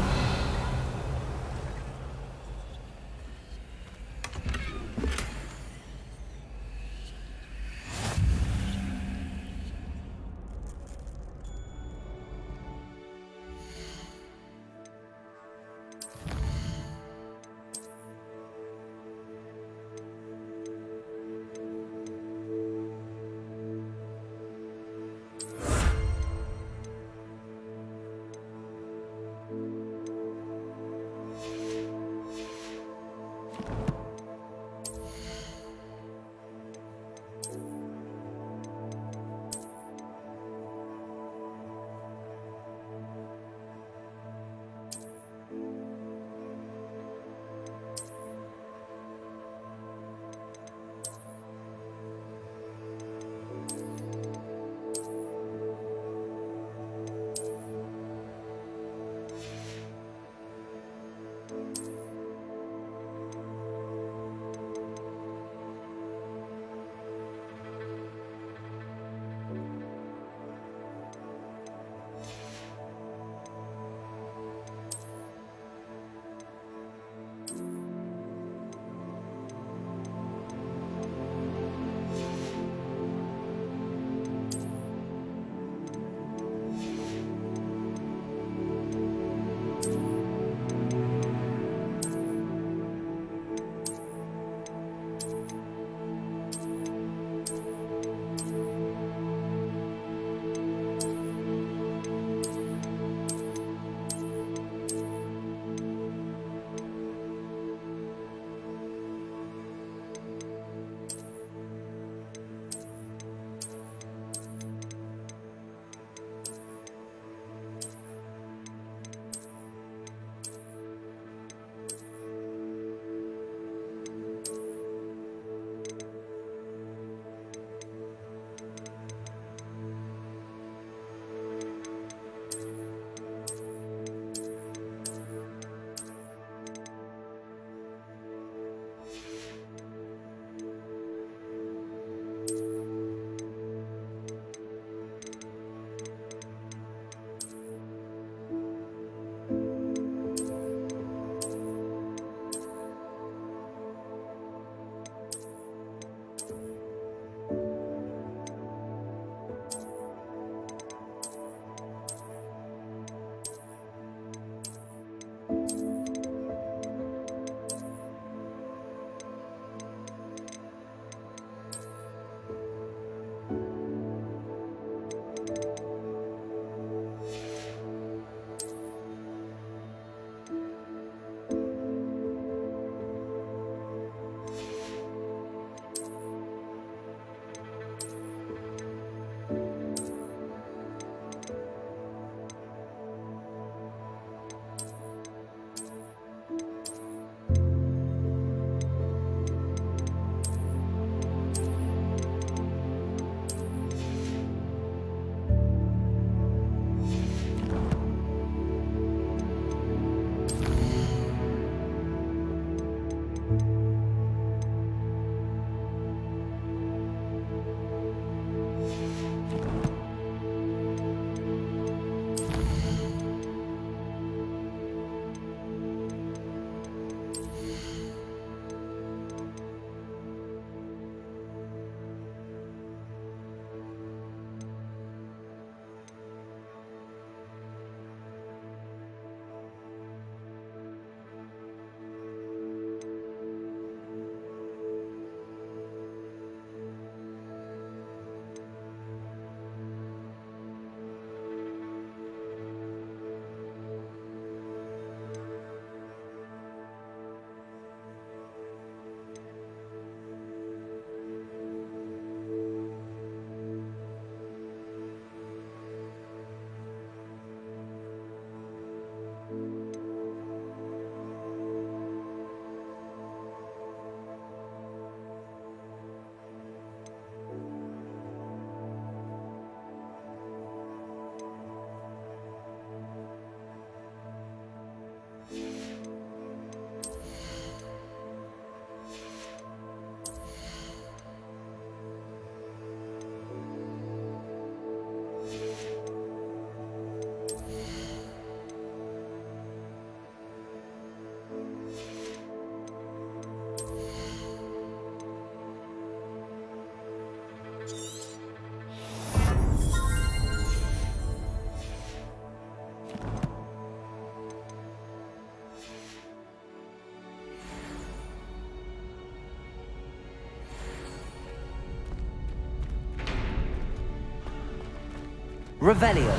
Revelio.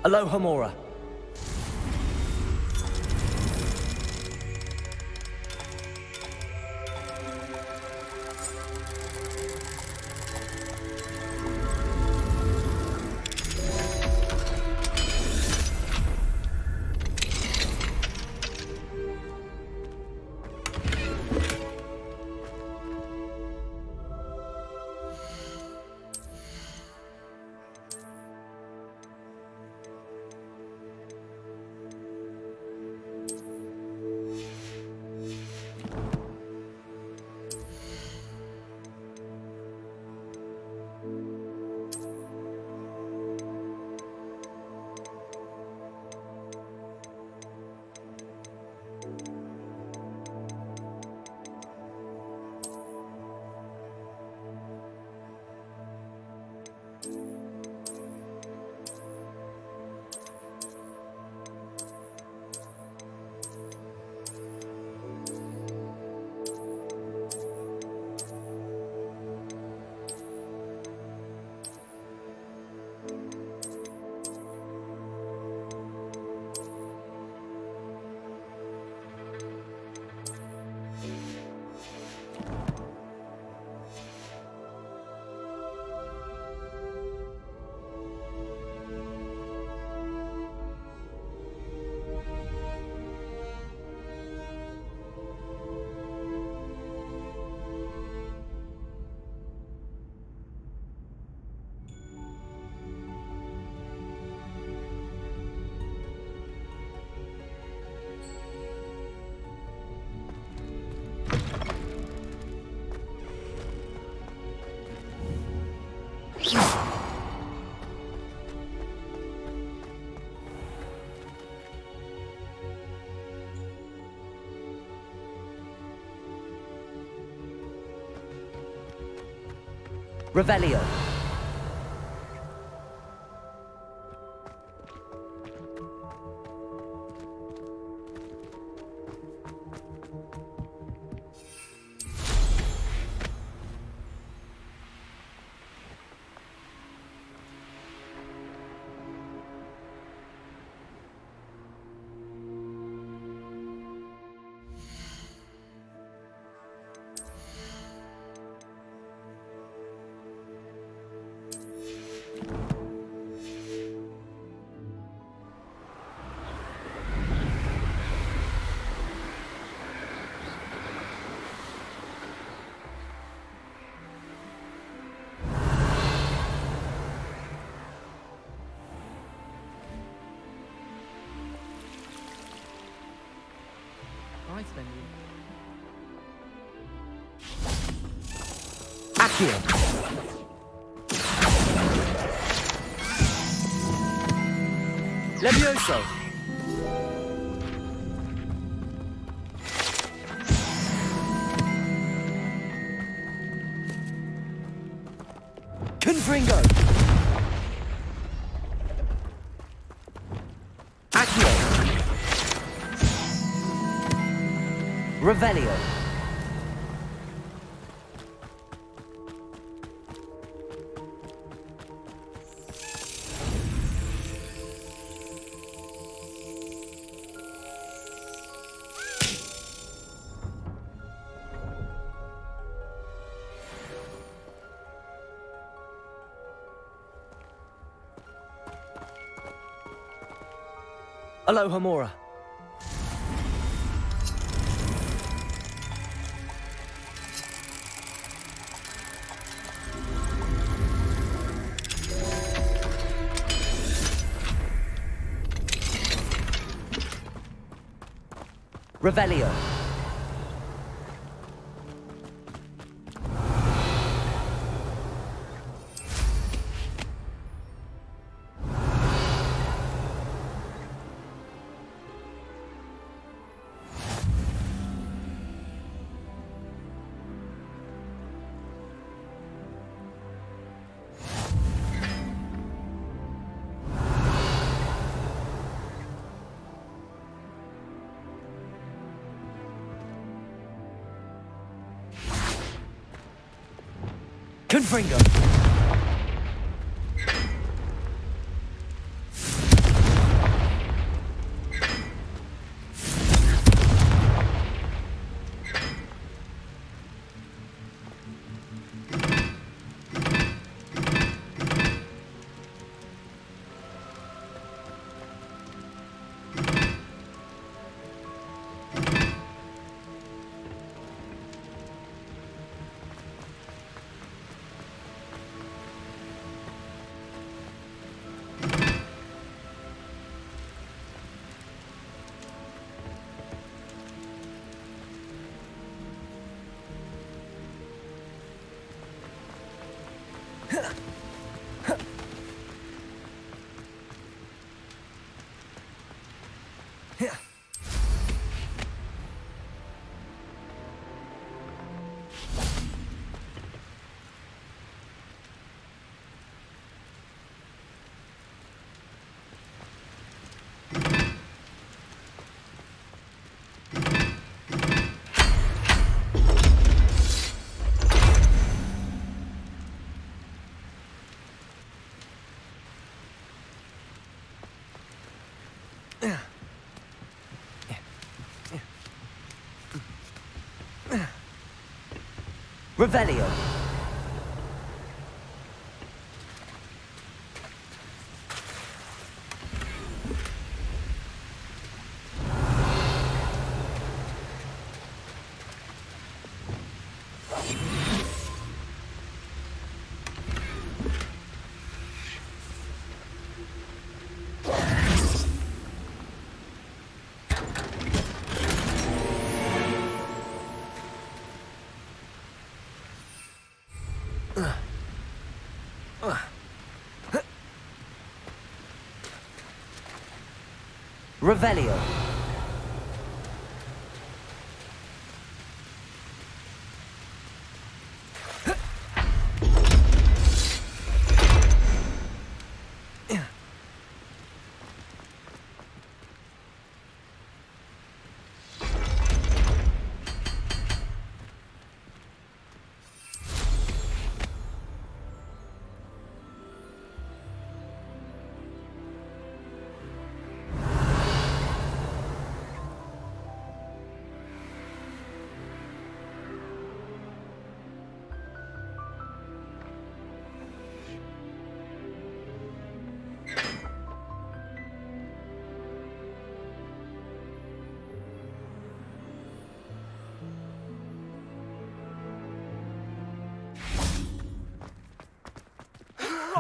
Alohomora. Revelio. Right then. Accio. Levioso. Confringo. Accio. Revelio. Alohomora. Revelio. Confringo. Revelio. Revelio.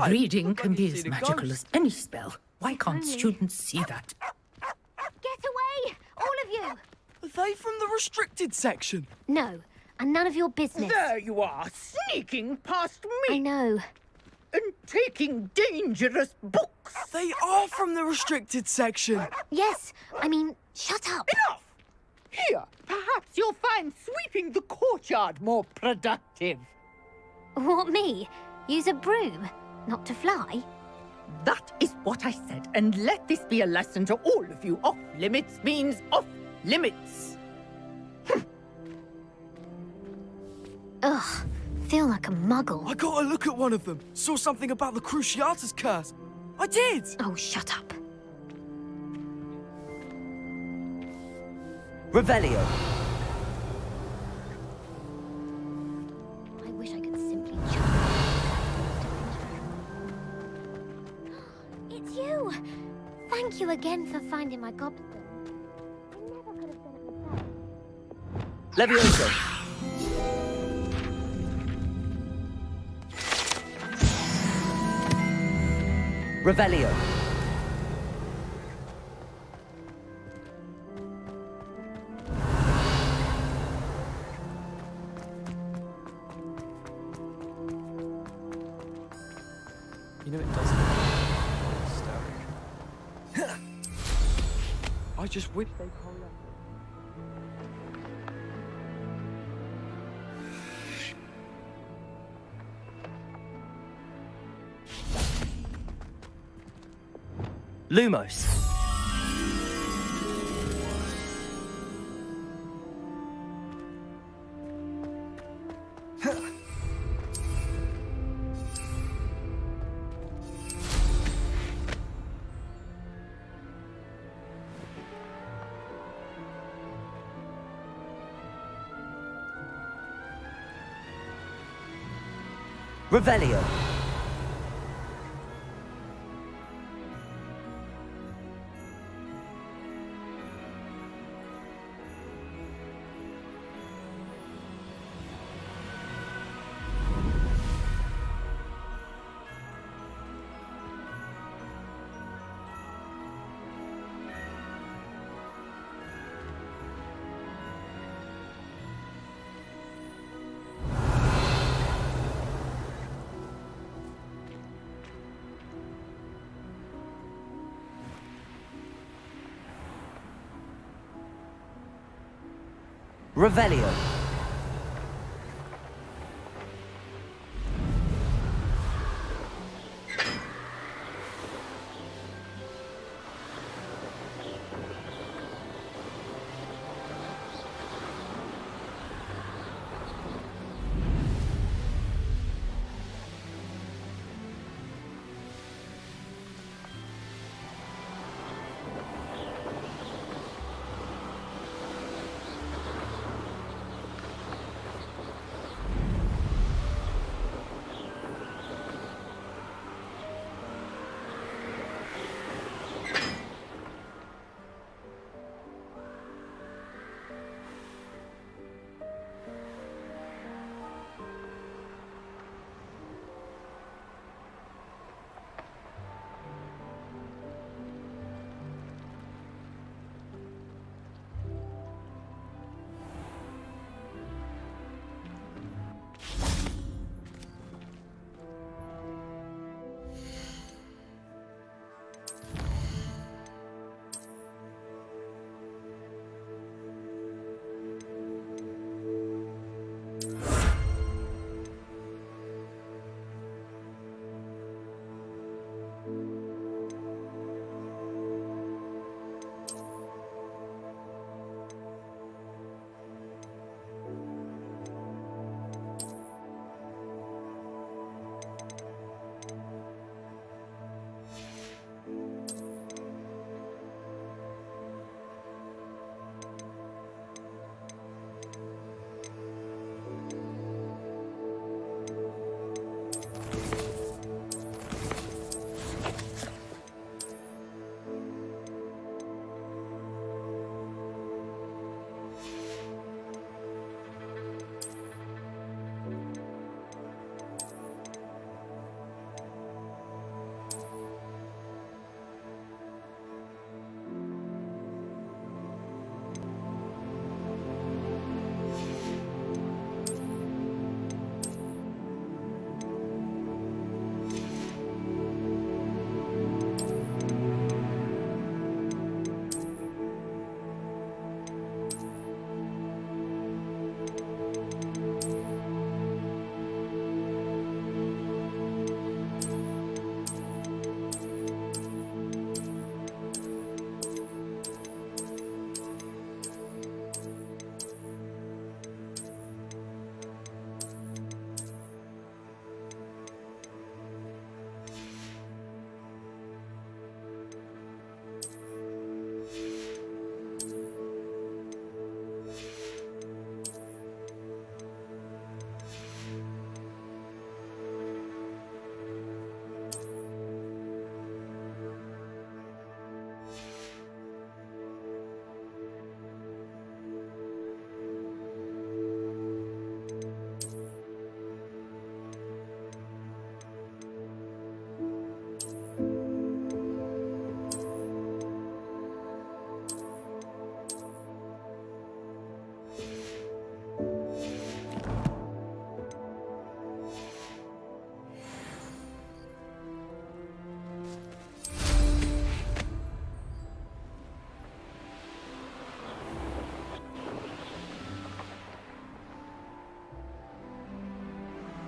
Reading can be as magical as any spell. Why can't students see that? Get away! All of you! Are they from the restricted section? No, and none of your business. There you are, sneaking past me. I know. And taking dangerous books. They are from the restricted section. Yes, I mean, shut up. Enough! Here, perhaps you'll find sweeping the courtyard more productive. What, me? Use a broom? Not to fly? That is what I said, and let this be a lesson to all of you. Off limits means off limits. Ugh, feel like a muggle. I got a look at one of them. Saw something about the Cruciatus curse. I did! Oh, shut up. Revelio. I wish I could simply jump. It's you! Thank you again for finding my gobstone. I never could have done it myself. Levioso. Revelio. You know it doesn't. I just wish they'd hurry up. Lumos. Revelio. Revelio.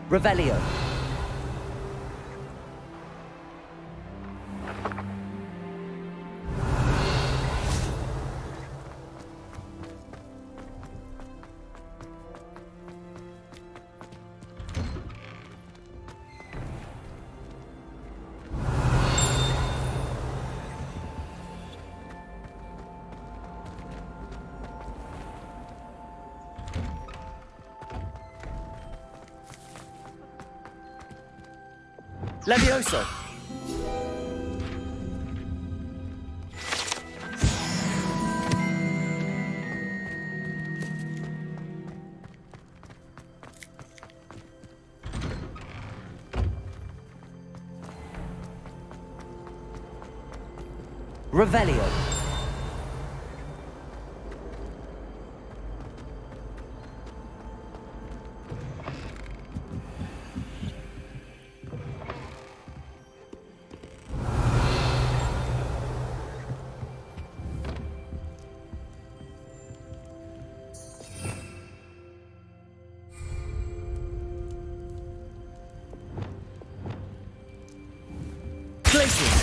Revelio. Levioso! Revelio. Glacius!